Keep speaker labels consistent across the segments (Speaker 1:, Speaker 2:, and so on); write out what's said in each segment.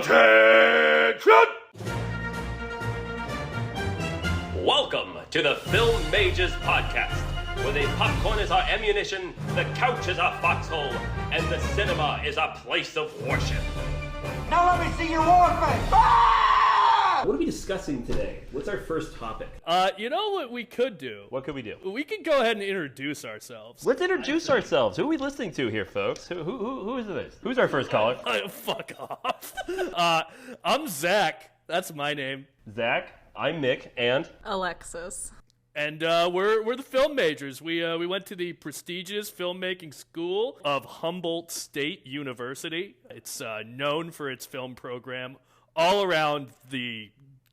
Speaker 1: Salutations!
Speaker 2: Welcome to the Film Mages Podcast, where the popcorn is our ammunition, the couch is our foxhole, and the cinema is a place of worship.
Speaker 3: Now let me see your war face! Ah!
Speaker 2: What are we discussing today? What's our first topic?
Speaker 4: You know what we could do?
Speaker 2: What could we do?
Speaker 4: We could go ahead and introduce ourselves.
Speaker 2: Let's introduce ourselves. Who are we listening to here, folks? Who is this? Who's our first caller?
Speaker 4: Fuck off. I'm Zack. That's my name.
Speaker 2: Zack. I'm Mick, and
Speaker 5: Alexis.
Speaker 4: And we're the film majors. We went to the prestigious filmmaking school of Humboldt State University. It's known for its film program all around the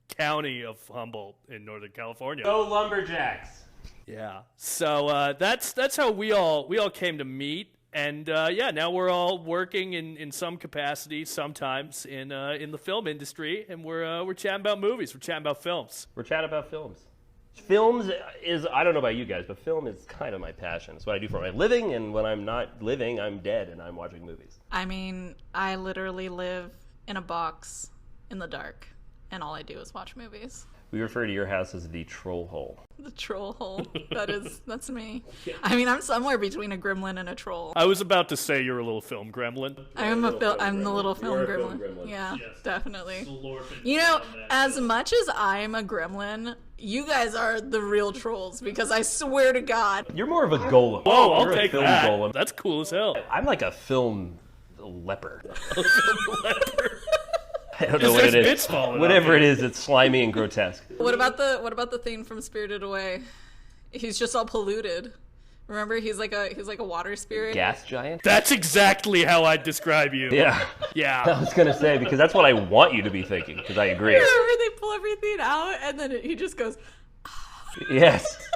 Speaker 4: county of Humboldt in Northern California.
Speaker 2: Go Lumberjacks.
Speaker 4: Yeah. So that's how we all came to meet. And now we're all working in some capacity, sometimes in the film industry, and we're chatting about movies. We're chatting about films.
Speaker 2: We're chatting about films. Films is, I don't know about you guys, but film is kind of my passion. It's what I do for my living, and when I'm not living, I'm dead and I'm watching movies.
Speaker 5: I mean, I literally live in a box in the dark, and all I do is watch movies.
Speaker 2: We refer to your house as the troll hole.
Speaker 5: The troll hole. That's me. I mean, I'm somewhere between a gremlin and a troll.
Speaker 4: I was about to say you're a little film gremlin.
Speaker 5: I'm the little film gremlin. Yeah, yes, definitely. You know, as much as I'm a gremlin, you guys are the real trolls, because I swear to God.
Speaker 2: You're more of a golem.
Speaker 4: Whoa, I'll
Speaker 2: You're
Speaker 4: take
Speaker 2: a film
Speaker 4: that.
Speaker 2: Golem.
Speaker 4: That's cool as hell.
Speaker 2: I'm like a film leopard.
Speaker 4: Leopard.
Speaker 2: I don't know what it
Speaker 4: There's
Speaker 2: is.
Speaker 4: bits falling
Speaker 2: Whatever
Speaker 4: off.
Speaker 2: it is, it's slimy and grotesque.
Speaker 5: What about the thing from Spirited Away? He's just all polluted. Remember, he's like a water spirit.
Speaker 2: Gas giant?
Speaker 4: That's exactly how I'd describe you.
Speaker 2: Yeah. I
Speaker 4: Yeah.
Speaker 2: was going to say, because that's what I want you to be thinking, because I agree.
Speaker 5: Remember, they pull everything out, and then he just goes.
Speaker 2: Yes.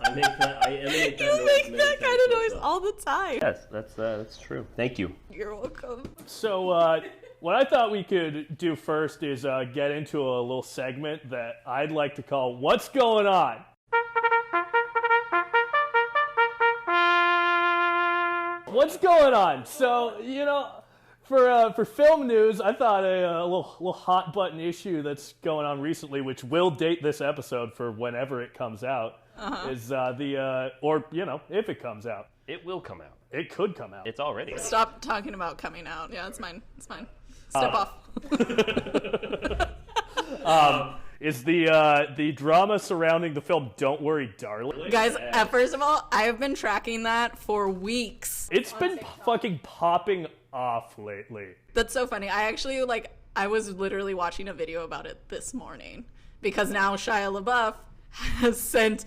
Speaker 5: I emanate you make that kind of noise all the time.
Speaker 2: Yes, that's true. Thank you.
Speaker 5: You're welcome.
Speaker 4: So, what I thought we could do first is get into a little segment that I'd like to call What's Going On? What's going on? So, for film news, I thought a little hot button issue that's going on recently, which will date this episode for whenever it comes out, is if it comes out.
Speaker 2: It will come out.
Speaker 4: It could come out.
Speaker 2: It's already.
Speaker 5: Stop talking about coming out. Yeah, it's mine. It's mine. Step off.
Speaker 4: Is the drama surrounding the film Don't Worry, Darling.
Speaker 5: Guys, first of all, I have been tracking that for weeks.
Speaker 4: It's been fucking popping off lately.
Speaker 5: That's so funny. I was literally watching a video about it this morning, because now Shia LaBeouf has sent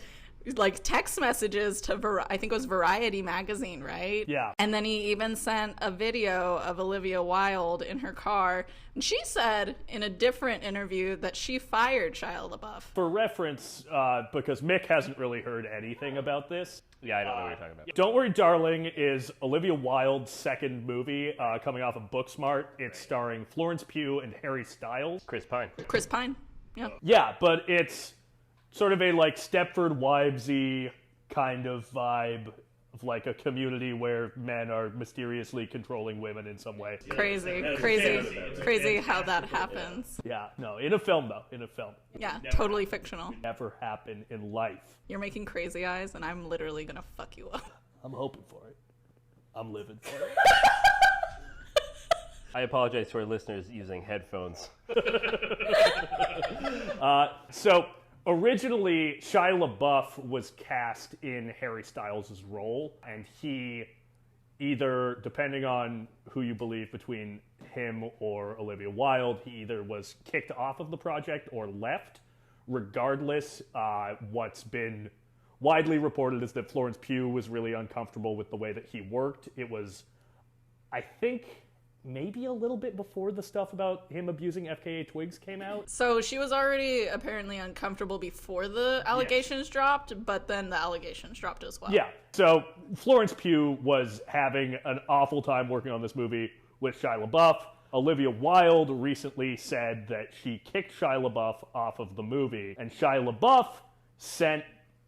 Speaker 5: text messages to I think it was Variety magazine, right?
Speaker 4: Yeah.
Speaker 5: And then he even sent a video of Olivia Wilde in her car, and she said in a different interview that she fired Shia LaBeouf.
Speaker 4: For reference, because Mick hasn't really heard anything about this.
Speaker 2: Yeah, I don't know what you're talking about.
Speaker 4: Don't Worry, Darling is Olivia Wilde's second movie coming off of Booksmart. It's starring Florence Pugh and Harry Styles.
Speaker 2: Chris Pine.
Speaker 5: Chris Pine. Yeah.
Speaker 4: Yeah, but it's sort of a Stepford Wivesy kind of vibe of a community where men are mysteriously controlling women in some way.
Speaker 5: Crazy how that happens.
Speaker 4: Yeah, no, in a film though, in a film.
Speaker 5: Yeah, totally fictional.
Speaker 4: Never happen in life.
Speaker 5: You're making crazy eyes, and I'm literally gonna fuck you up.
Speaker 4: I'm hoping for it. I'm living for it.
Speaker 2: I apologize to our listeners using headphones.
Speaker 4: So originally, Shia LaBeouf was cast in Harry Styles' role, and he either, depending on who you believe between him or Olivia Wilde, he either was kicked off of the project or left. Regardless, what's been widely reported is that Florence Pugh was really uncomfortable with the way that he worked. It was, I think, maybe a little bit before the stuff about him abusing FKA Twigs came out.
Speaker 5: So she was already apparently uncomfortable before the allegations dropped, but then the allegations dropped as well.
Speaker 4: Yeah. So Florence Pugh was having an awful time working on this movie with Shia LaBeouf. Olivia Wilde recently said that she kicked Shia LaBeouf off of the movie, and Shia LaBeouf sent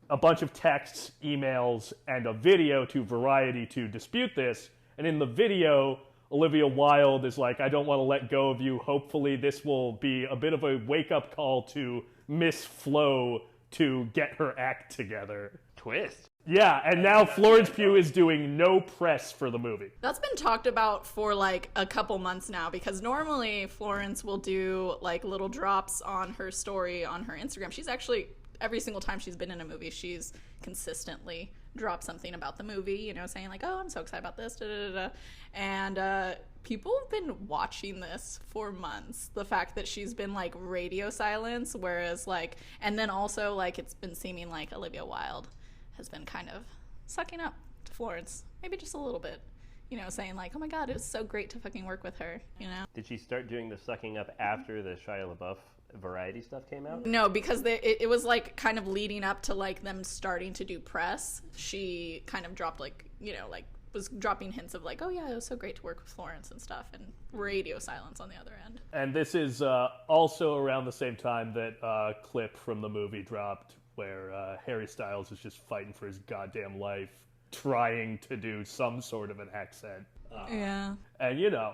Speaker 4: a bunch of texts, emails, and a video to Variety to dispute this. And in the video, Olivia Wilde is like, I don't want to let go of you. Hopefully this will be a bit of a wake-up call to Miss Flo to get her act together.
Speaker 2: Twist.
Speaker 4: Yeah, and now Florence Pugh is doing no press for the movie.
Speaker 5: That's been talked about for like a couple months now, because normally Florence will do like little drops on her story on her Instagram. She's actually, every single time she's been in a movie, she's consistently dropped something about the movie, you know, saying like, oh, I'm so excited about this, da da da. And people have been watching this for months. The fact that she's been like radio silence, whereas like, and then also like it's been seeming like Olivia Wilde has been kind of sucking up to Florence, maybe just a little bit, you know, saying like, oh my god, it was so great to fucking work with her, you know.
Speaker 2: Did she start doing the sucking up after the Shia LaBeouf Variety stuff came out?
Speaker 5: No, because it was like kind of leading up to like them starting to do press. She kind of dropped like, you know, like was dropping hints of like, oh yeah, it was so great to work with Florence and stuff, and radio silence on the other end.
Speaker 4: And this is also around the same time that a clip from the movie dropped where Harry Styles is just fighting for his goddamn life, trying to do some sort of an accent.
Speaker 5: Yeah.
Speaker 4: And you know,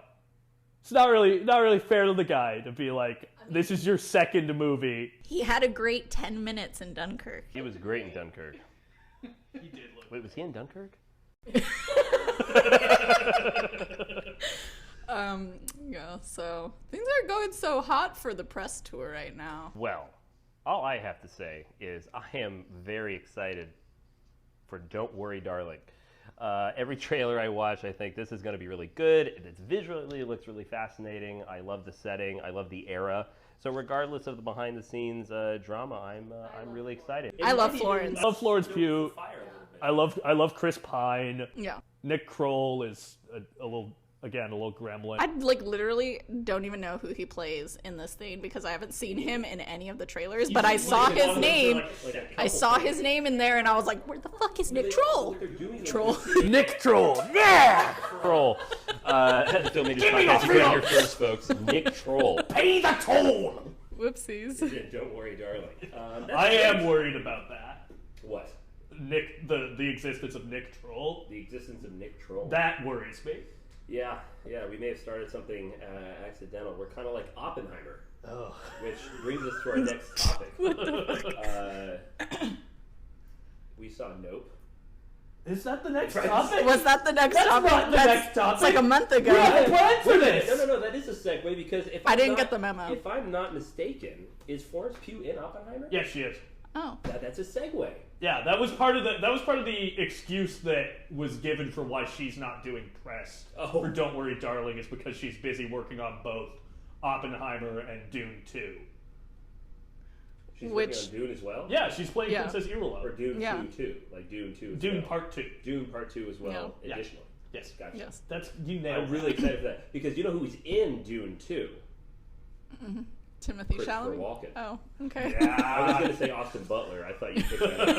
Speaker 4: it's not really fair to the guy to be like, this is your second movie.
Speaker 5: He had a great 10 minutes in Dunkirk.
Speaker 2: He was great in Dunkirk.
Speaker 4: He did look.
Speaker 2: Wait, was he in Dunkirk?
Speaker 5: Yeah, so things are going so hot for the press tour right now.
Speaker 2: Well, all I have to say is I am very excited for Don't Worry, Darling. Every trailer I watch, I think this is going to be really good. It's visually, it looks really fascinating. I love the setting. I love the era. So regardless of the behind-the-scenes drama, I'm really excited.
Speaker 5: I love Florence.
Speaker 4: I love Florence Pugh. I love Chris Pine.
Speaker 5: Yeah.
Speaker 4: Nick Kroll is a little gremlin.
Speaker 5: I like literally don't even know who he plays in this thing because I haven't seen him in any of the trailers, but I saw his name. I saw his name in there and I was like, where the fuck is Nick Kroll? Troll.
Speaker 4: Nick Kroll. Yeah!
Speaker 2: Troll. Film Majors Podcast, you heard it here first, folks. Nick Troll.
Speaker 4: Pay the toll!
Speaker 5: Whoopsies.
Speaker 2: Don't worry, darling.
Speaker 4: I am worried about that.
Speaker 2: What?
Speaker 4: Nick, the existence of Nick Troll.
Speaker 2: The existence of Nick Troll.
Speaker 4: That worries me.
Speaker 2: Yeah, we may have started something accidental. We're kind of like Oppenheimer, which brings us to our next topic. We saw Nope.
Speaker 4: Is that the next topic?
Speaker 5: Was that the next
Speaker 4: That's
Speaker 5: topic?
Speaker 4: not the next topic.
Speaker 5: It's like a month ago.
Speaker 4: We had a plan for this.
Speaker 2: No, that is a segue because if
Speaker 5: I didn't get the memo.
Speaker 2: If I'm not mistaken, is Florence Pugh in Oppenheimer?
Speaker 4: Yes, she is.
Speaker 5: Oh.
Speaker 2: That's a segue.
Speaker 4: Yeah, that was part of the excuse that was given for why she's not doing press for Don't Worry, Darling, is because she's busy working on both Oppenheimer and Dune 2.
Speaker 2: She's working on Dune as well?
Speaker 4: Yeah, she's playing Princess Irulan.
Speaker 2: Or Dune 2, like Dune 2 as
Speaker 4: Dune
Speaker 2: well.
Speaker 4: Part 2.
Speaker 2: Dune Part 2 as well, additionally.
Speaker 4: Yes.
Speaker 2: Gotcha.
Speaker 5: Yes.
Speaker 4: That's, you nailed
Speaker 2: I'm really excited for that, because you know who's in Dune 2?
Speaker 5: Mm-hmm. Timothy Chalamet.
Speaker 2: Walken.
Speaker 5: Oh, okay.
Speaker 4: Yeah.
Speaker 2: I was going to say Austin Butler. I thought you picked that up.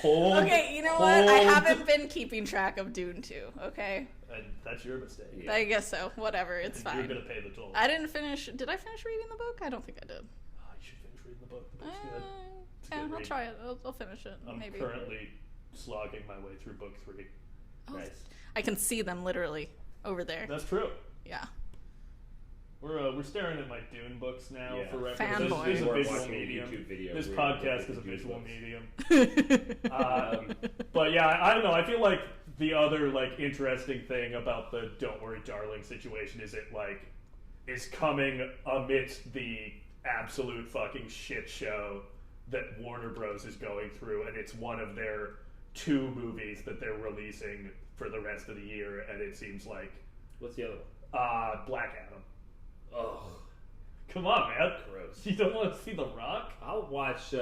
Speaker 5: Okay, you know what? I haven't been keeping track of Dune 2, okay?
Speaker 4: That's your mistake.
Speaker 2: Yeah.
Speaker 5: I guess so. Whatever, it's fine.
Speaker 4: You're going to pay the toll.
Speaker 5: I didn't finish. Did I finish reading the book? I don't think I did.
Speaker 4: Oh, you should finish reading the book. The book's good. It's
Speaker 5: Yeah,
Speaker 4: good
Speaker 5: I'll
Speaker 4: read.
Speaker 5: try it. I'll finish it.
Speaker 4: I'm
Speaker 5: maybe.
Speaker 4: currently slogging my way through book 3.
Speaker 5: Oh,
Speaker 2: Nice.
Speaker 5: I can see them literally over there.
Speaker 4: That's true.
Speaker 5: Yeah.
Speaker 4: We're staring at my Dune books now for reference.
Speaker 5: Fanboy.
Speaker 4: This is a
Speaker 2: We're
Speaker 4: visual
Speaker 2: watching a
Speaker 4: medium.
Speaker 2: YouTube video.
Speaker 4: This
Speaker 2: We're
Speaker 4: podcast
Speaker 2: looking
Speaker 4: is a
Speaker 2: at Dune
Speaker 4: visual
Speaker 2: books.
Speaker 4: medium. But yeah, I don't know. I feel like the other interesting thing about the Don't Worry, Darling situation is it is coming amidst the absolute fucking shit show that Warner Bros. Is going through, and it's one of their 2 movies that they're releasing for the rest of the year, and it seems like...
Speaker 2: What's the other one?
Speaker 4: Black Adam.
Speaker 2: Oh,
Speaker 4: Come on, man.
Speaker 2: gross.
Speaker 4: You don't want to see The Rock?
Speaker 2: I'll watch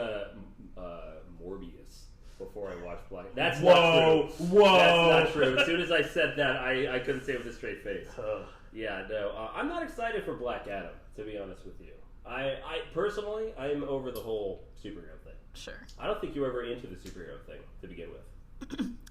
Speaker 2: Morbius before I watch Black. That's
Speaker 4: Whoa,
Speaker 2: not true.
Speaker 4: whoa.
Speaker 2: That's not true. As soon as I said that, I couldn't say it with a straight face. Yeah, no. I'm not excited for Black Adam, to be honest with you. I personally, I'm over the whole superhero thing.
Speaker 5: Sure.
Speaker 2: I don't think you were ever into the superhero thing to begin with.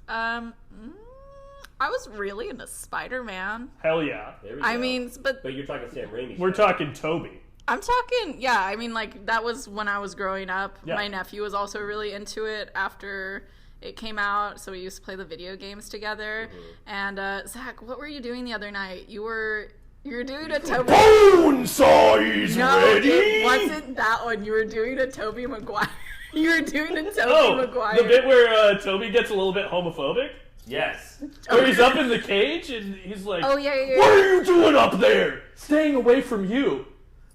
Speaker 5: I was really into Spider-Man.
Speaker 4: Hell yeah.
Speaker 2: There we
Speaker 5: I
Speaker 2: go.
Speaker 5: mean, but
Speaker 2: you're talking Sam Raimi.
Speaker 4: We're
Speaker 2: stuff.
Speaker 4: talking Toby.
Speaker 5: I'm talking, yeah, I mean, that was when I was growing up.
Speaker 4: Yeah.
Speaker 5: My nephew was also really into it after it came out, so we used to play the video games together. And Zach, what were you doing the other night? You were doing a Toby.
Speaker 4: Bone size
Speaker 5: No,
Speaker 4: ready.
Speaker 5: it wasn't that one. You were doing a Toby Maguire. You were doing a Toby Maguire.
Speaker 4: The bit where Toby gets a little bit homophobic.
Speaker 2: Yes.
Speaker 4: Where he's up in the cage and he's like,
Speaker 5: Oh yeah.
Speaker 4: "What are you doing up there? Staying away from you.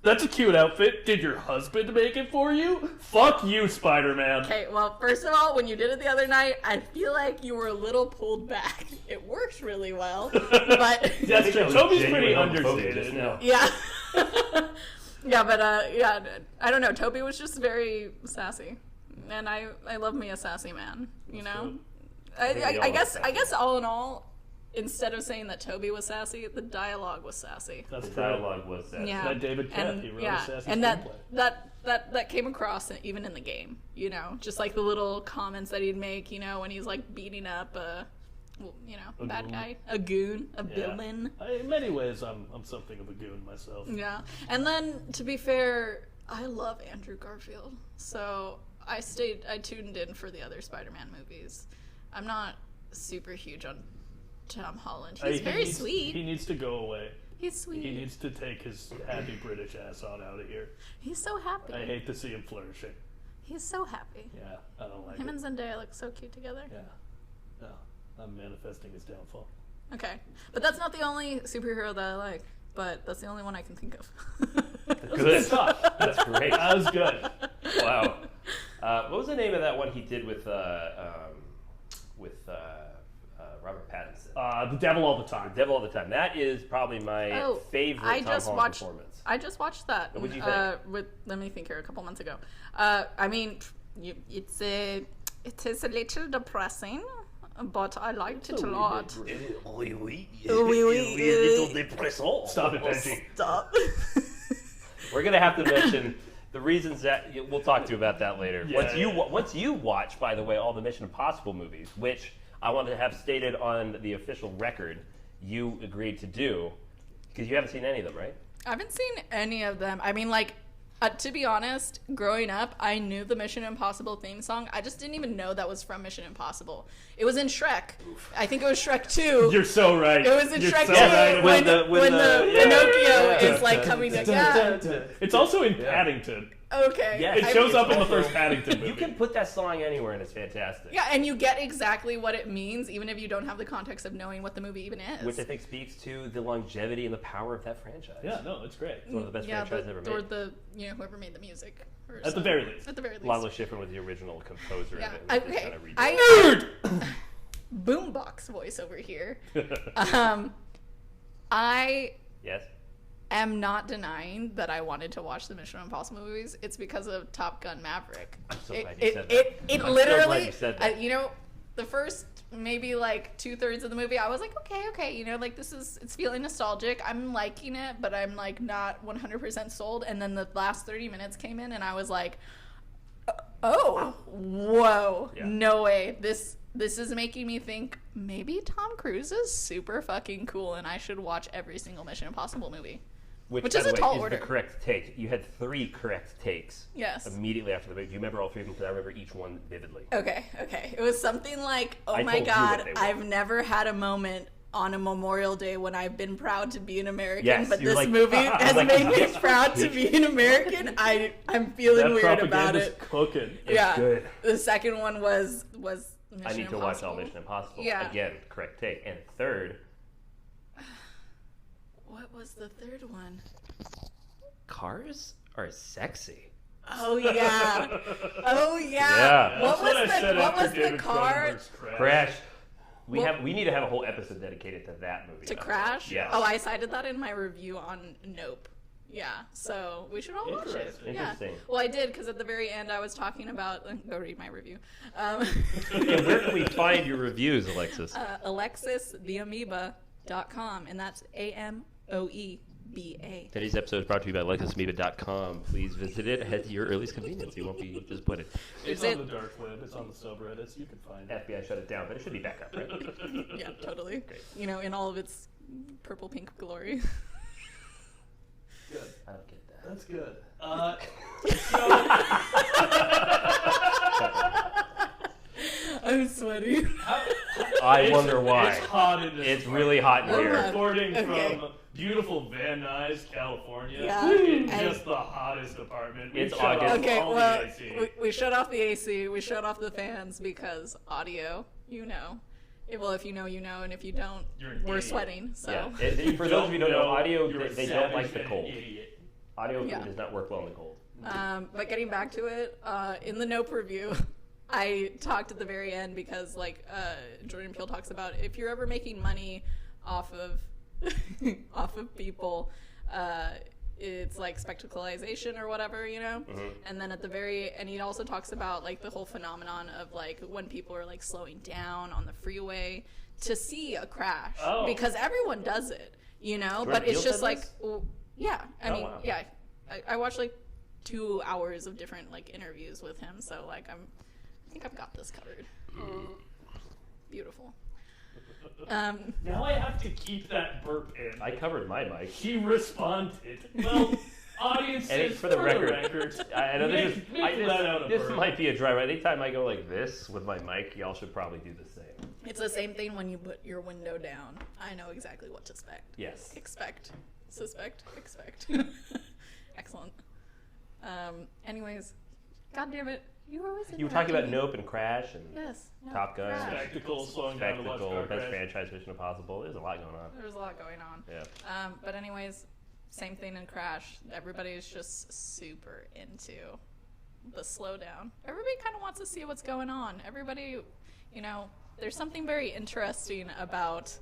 Speaker 4: That's a cute outfit. Did your husband make it for you? Fuck you, Spider-Man."
Speaker 5: Okay, well, first of all, when you did it the other night, I feel like you were a little pulled back. It works really well, but
Speaker 4: That's true.
Speaker 2: was
Speaker 4: Toby's pretty
Speaker 2: genuine homophobic just
Speaker 4: understated.
Speaker 2: now.
Speaker 5: yeah, yeah, but yeah, I don't know. Toby was just very sassy, and I love me a sassy man. You know, I guess all in all, instead of saying that Toby was sassy, the dialogue was sassy.
Speaker 4: That's
Speaker 2: The
Speaker 4: true.
Speaker 2: dialogue was that.
Speaker 5: Yeah,
Speaker 4: That David Kett,
Speaker 5: and
Speaker 4: he wrote a sassy
Speaker 5: and
Speaker 4: screenplay.
Speaker 5: that came across even in the game. You know, just like the little comments that he'd make. You know, when he's like beating up a bad
Speaker 4: goon.
Speaker 5: guy, a goon, a
Speaker 4: Yeah.
Speaker 5: villain.
Speaker 4: In many ways, I'm something of a goon myself.
Speaker 5: Yeah, and then to be fair, I love Andrew Garfield, so I tuned in for the other Spider-Man movies. I'm not super huge on Tom Holland. He's very sweet.
Speaker 4: He needs to go away.
Speaker 5: He's sweet.
Speaker 4: He needs to take his happy British ass on out of here.
Speaker 5: He's so happy.
Speaker 4: I hate to see him flourishing.
Speaker 5: He's so happy.
Speaker 4: Yeah, I don't like
Speaker 5: Him
Speaker 4: it.
Speaker 5: and Zendaya look so cute together.
Speaker 4: Yeah. No, I'm manifesting his downfall.
Speaker 5: Okay, but that's not the only superhero that I like. But that's the only one I can think of.
Speaker 2: Good.
Speaker 4: Stuff.
Speaker 2: That's great.
Speaker 4: That was good.
Speaker 2: Wow. What was the name of that one he did with Robert Pattinson?
Speaker 4: The Devil All the Time.
Speaker 2: Devil All the Time. That is probably my favorite Tom Holland performance.
Speaker 5: I just watched that.
Speaker 2: What'd you think?
Speaker 5: Let me think here. A couple months ago. I mean, it is a little depressing, but I liked it a lot.
Speaker 2: Oui, oui.
Speaker 5: Oui, oui.
Speaker 2: Little depressant.
Speaker 4: Stop it, Benji.
Speaker 5: Stop.
Speaker 2: We're gonna have to mention the reasons that we'll talk to you about that later.
Speaker 4: Yeah,
Speaker 2: Once you watch, by the way, all the Mission Impossible movies, which I wanted to have stated on the official record, you agreed to do because you haven't seen any of them, right?
Speaker 5: I haven't seen any of them. I mean, like, to be honest, growing up, I knew the Mission Impossible theme song. I just didn't even know that was from Mission Impossible. It was in Shrek. I think it was Shrek 2.
Speaker 4: You're so right.
Speaker 5: It was in
Speaker 4: You're
Speaker 5: Shrek
Speaker 4: so
Speaker 5: 2
Speaker 4: right.
Speaker 5: when
Speaker 2: when
Speaker 5: the
Speaker 2: yeah.
Speaker 5: Pinocchio
Speaker 2: Yeah.
Speaker 5: is like coming to. Yeah.
Speaker 4: It's also in Paddington.
Speaker 5: Okay.
Speaker 2: Yes.
Speaker 4: It
Speaker 2: I
Speaker 4: shows
Speaker 2: mean,
Speaker 4: up in the
Speaker 2: also-
Speaker 4: first Paddington movie.
Speaker 2: You can put that song anywhere and it's fantastic.
Speaker 5: Yeah, and you get exactly what it means, even if you don't have the context of knowing what the movie even is.
Speaker 2: Which I think speaks to the longevity and the power of that franchise.
Speaker 4: Yeah, no, it's great.
Speaker 2: It's one of the best franchises ever
Speaker 5: or
Speaker 2: made.
Speaker 5: the whoever made the music. Or
Speaker 4: At the
Speaker 5: something.
Speaker 4: very least.
Speaker 5: At the very least.
Speaker 2: Lalo Schifrin was the original composer
Speaker 5: Yeah.
Speaker 2: of it. Which
Speaker 5: Okay.
Speaker 2: was kind of
Speaker 5: I boombox voice over here. I
Speaker 2: Yes.
Speaker 5: am not denying that I wanted to watch the Mission Impossible movies. It's because of Top Gun Maverick.
Speaker 2: I'm so glad you said that.
Speaker 5: It
Speaker 2: I'm so
Speaker 5: literally,
Speaker 2: glad you said that.
Speaker 5: you know, the first maybe like 2/3 of the movie, I was like, okay, you know, like it's feeling nostalgic. I'm liking it, but I'm like not 100% sold. And then the last 30 minutes came in, and I was like, oh, whoa,
Speaker 2: Yeah.
Speaker 5: no way. This is making me think maybe Tom Cruise is super fucking cool, and I should watch every single Mission Impossible movie. Which
Speaker 2: by
Speaker 5: is
Speaker 2: the
Speaker 5: a
Speaker 2: way,
Speaker 5: tall
Speaker 2: is
Speaker 5: order.
Speaker 2: the correct take. You had 3 correct takes.
Speaker 5: Yes.
Speaker 2: Immediately after the movie. Do you remember all 3 of them? Because I remember each one vividly.
Speaker 5: Okay. It was something like, oh
Speaker 2: I
Speaker 5: my
Speaker 2: told you
Speaker 5: god,
Speaker 2: what they were.
Speaker 5: I've never had a moment on a Memorial Day when I've been proud to be an American,
Speaker 2: Yes,
Speaker 5: but
Speaker 2: you're
Speaker 5: this
Speaker 2: like-
Speaker 5: movie has
Speaker 2: like,
Speaker 5: made me
Speaker 2: yes,
Speaker 5: proud to be an American. I'm feeling
Speaker 4: That
Speaker 5: weird about
Speaker 4: propaganda's
Speaker 5: it.
Speaker 4: cooking.
Speaker 5: Yeah.
Speaker 2: good.
Speaker 5: The second one was Mission
Speaker 2: I need to watch all
Speaker 5: Impossible.
Speaker 2: Mission Impossible.
Speaker 5: Yeah.
Speaker 2: Again, correct take. And third,
Speaker 5: What was the third one?
Speaker 2: cars are sexy.
Speaker 5: Oh yeah. Oh yeah.
Speaker 2: Yeah.
Speaker 5: What
Speaker 4: That's
Speaker 5: was
Speaker 4: I said
Speaker 5: the
Speaker 4: after
Speaker 5: the
Speaker 4: David
Speaker 5: car
Speaker 4: Cronenberg's
Speaker 2: Crash.
Speaker 5: Well-
Speaker 2: We need to have a whole episode dedicated to that movie.
Speaker 5: to
Speaker 2: though.
Speaker 5: Crash?
Speaker 2: Yes.
Speaker 5: Oh, I cited that in my review on Nope. Yeah, so we should all watch it.
Speaker 4: Interesting.
Speaker 5: Yeah.
Speaker 2: Interesting.
Speaker 5: Well, I did because at the very end I was talking about. Go read my review.
Speaker 2: And where can we find your reviews, Alexis?
Speaker 5: AlexisTheAmoeba.com, and that's AMOEBA.
Speaker 2: Today's episode is brought to you by AlexisAmoeba.com. Please visit it at your earliest convenience. You won't be disappointed.
Speaker 4: It's
Speaker 5: Is
Speaker 4: on
Speaker 5: it-
Speaker 4: the dark web. It's on the subreddits. You can find it.
Speaker 2: FBI shut it down, but it should be back up, right?
Speaker 5: Yeah, totally. You know, in all of its purple pink glory.
Speaker 4: Good.
Speaker 2: I don't get that.
Speaker 4: That's good.
Speaker 5: I'm
Speaker 2: I wonder why.
Speaker 4: It's hot in this.
Speaker 2: It's really hot in
Speaker 4: We're
Speaker 2: here.
Speaker 4: recording
Speaker 5: Okay.
Speaker 4: from beautiful Van Nuys, California.
Speaker 5: Yeah.
Speaker 4: In
Speaker 5: And-
Speaker 4: just the hottest apartment. We
Speaker 2: It's
Speaker 4: shut off
Speaker 2: August.
Speaker 5: Okay,
Speaker 4: all
Speaker 5: well,
Speaker 4: the AC.
Speaker 5: we shut off the AC, we shut off the fans because audio, you know. Well, if you know, you know, and if you don't,
Speaker 4: You're an
Speaker 5: we're
Speaker 4: idiot.
Speaker 5: sweating. So
Speaker 2: Yeah. For those of you who don't know, audio,
Speaker 4: you're a
Speaker 2: they don't like
Speaker 4: savage
Speaker 2: the
Speaker 4: and
Speaker 2: cold.
Speaker 4: Idiot.
Speaker 2: Audio
Speaker 5: Yeah.
Speaker 2: does not work well in the cold.
Speaker 5: But getting back to it, in the Nope review, I talked at the very end because, like, Jordan Peele talks about if you're ever making money off of off of people, it's like spectacleization or whatever, you know. And then at the and he also talks about like the whole phenomenon of like when people are like slowing down on the freeway to see a crash because everyone does it, you know.
Speaker 2: Jordan
Speaker 5: But it's
Speaker 2: Peele
Speaker 5: just
Speaker 2: said
Speaker 5: like,
Speaker 2: this?
Speaker 5: yeah, I mean,
Speaker 2: wow.
Speaker 5: yeah, I watched like 2 hours of different like interviews with him, so like I think I've got this covered. Beautiful.
Speaker 4: Now I have to keep that burp in.
Speaker 2: I covered my mic.
Speaker 4: He responded. Well, audiences,
Speaker 2: And it's for the record. I know this is.
Speaker 4: Mick let out a
Speaker 2: This
Speaker 4: burp.
Speaker 2: might be a driver. Anytime I go like this with my mic, y'all should probably do the same.
Speaker 5: It's the same thing when you put your window down. I know exactly what to expect.
Speaker 2: Yes.
Speaker 5: Expect, suspect, expect. Excellent. Anyways, God damn it, you were always.
Speaker 2: You were talking about Nope and Crash and
Speaker 5: Yes. No,
Speaker 2: Top Gun.
Speaker 5: Crash.
Speaker 4: Spectacle, slowing down to watch
Speaker 2: Spectacle,
Speaker 4: car
Speaker 2: best
Speaker 4: crash.
Speaker 2: franchise Mission Impossible. There's a lot going on.
Speaker 5: There's a lot going on.
Speaker 2: Yeah.
Speaker 5: But anyways, same thing in Crash. Everybody is just super into the slowdown. Everybody kind of wants to see what's going on. Everybody, you know, there's something very interesting about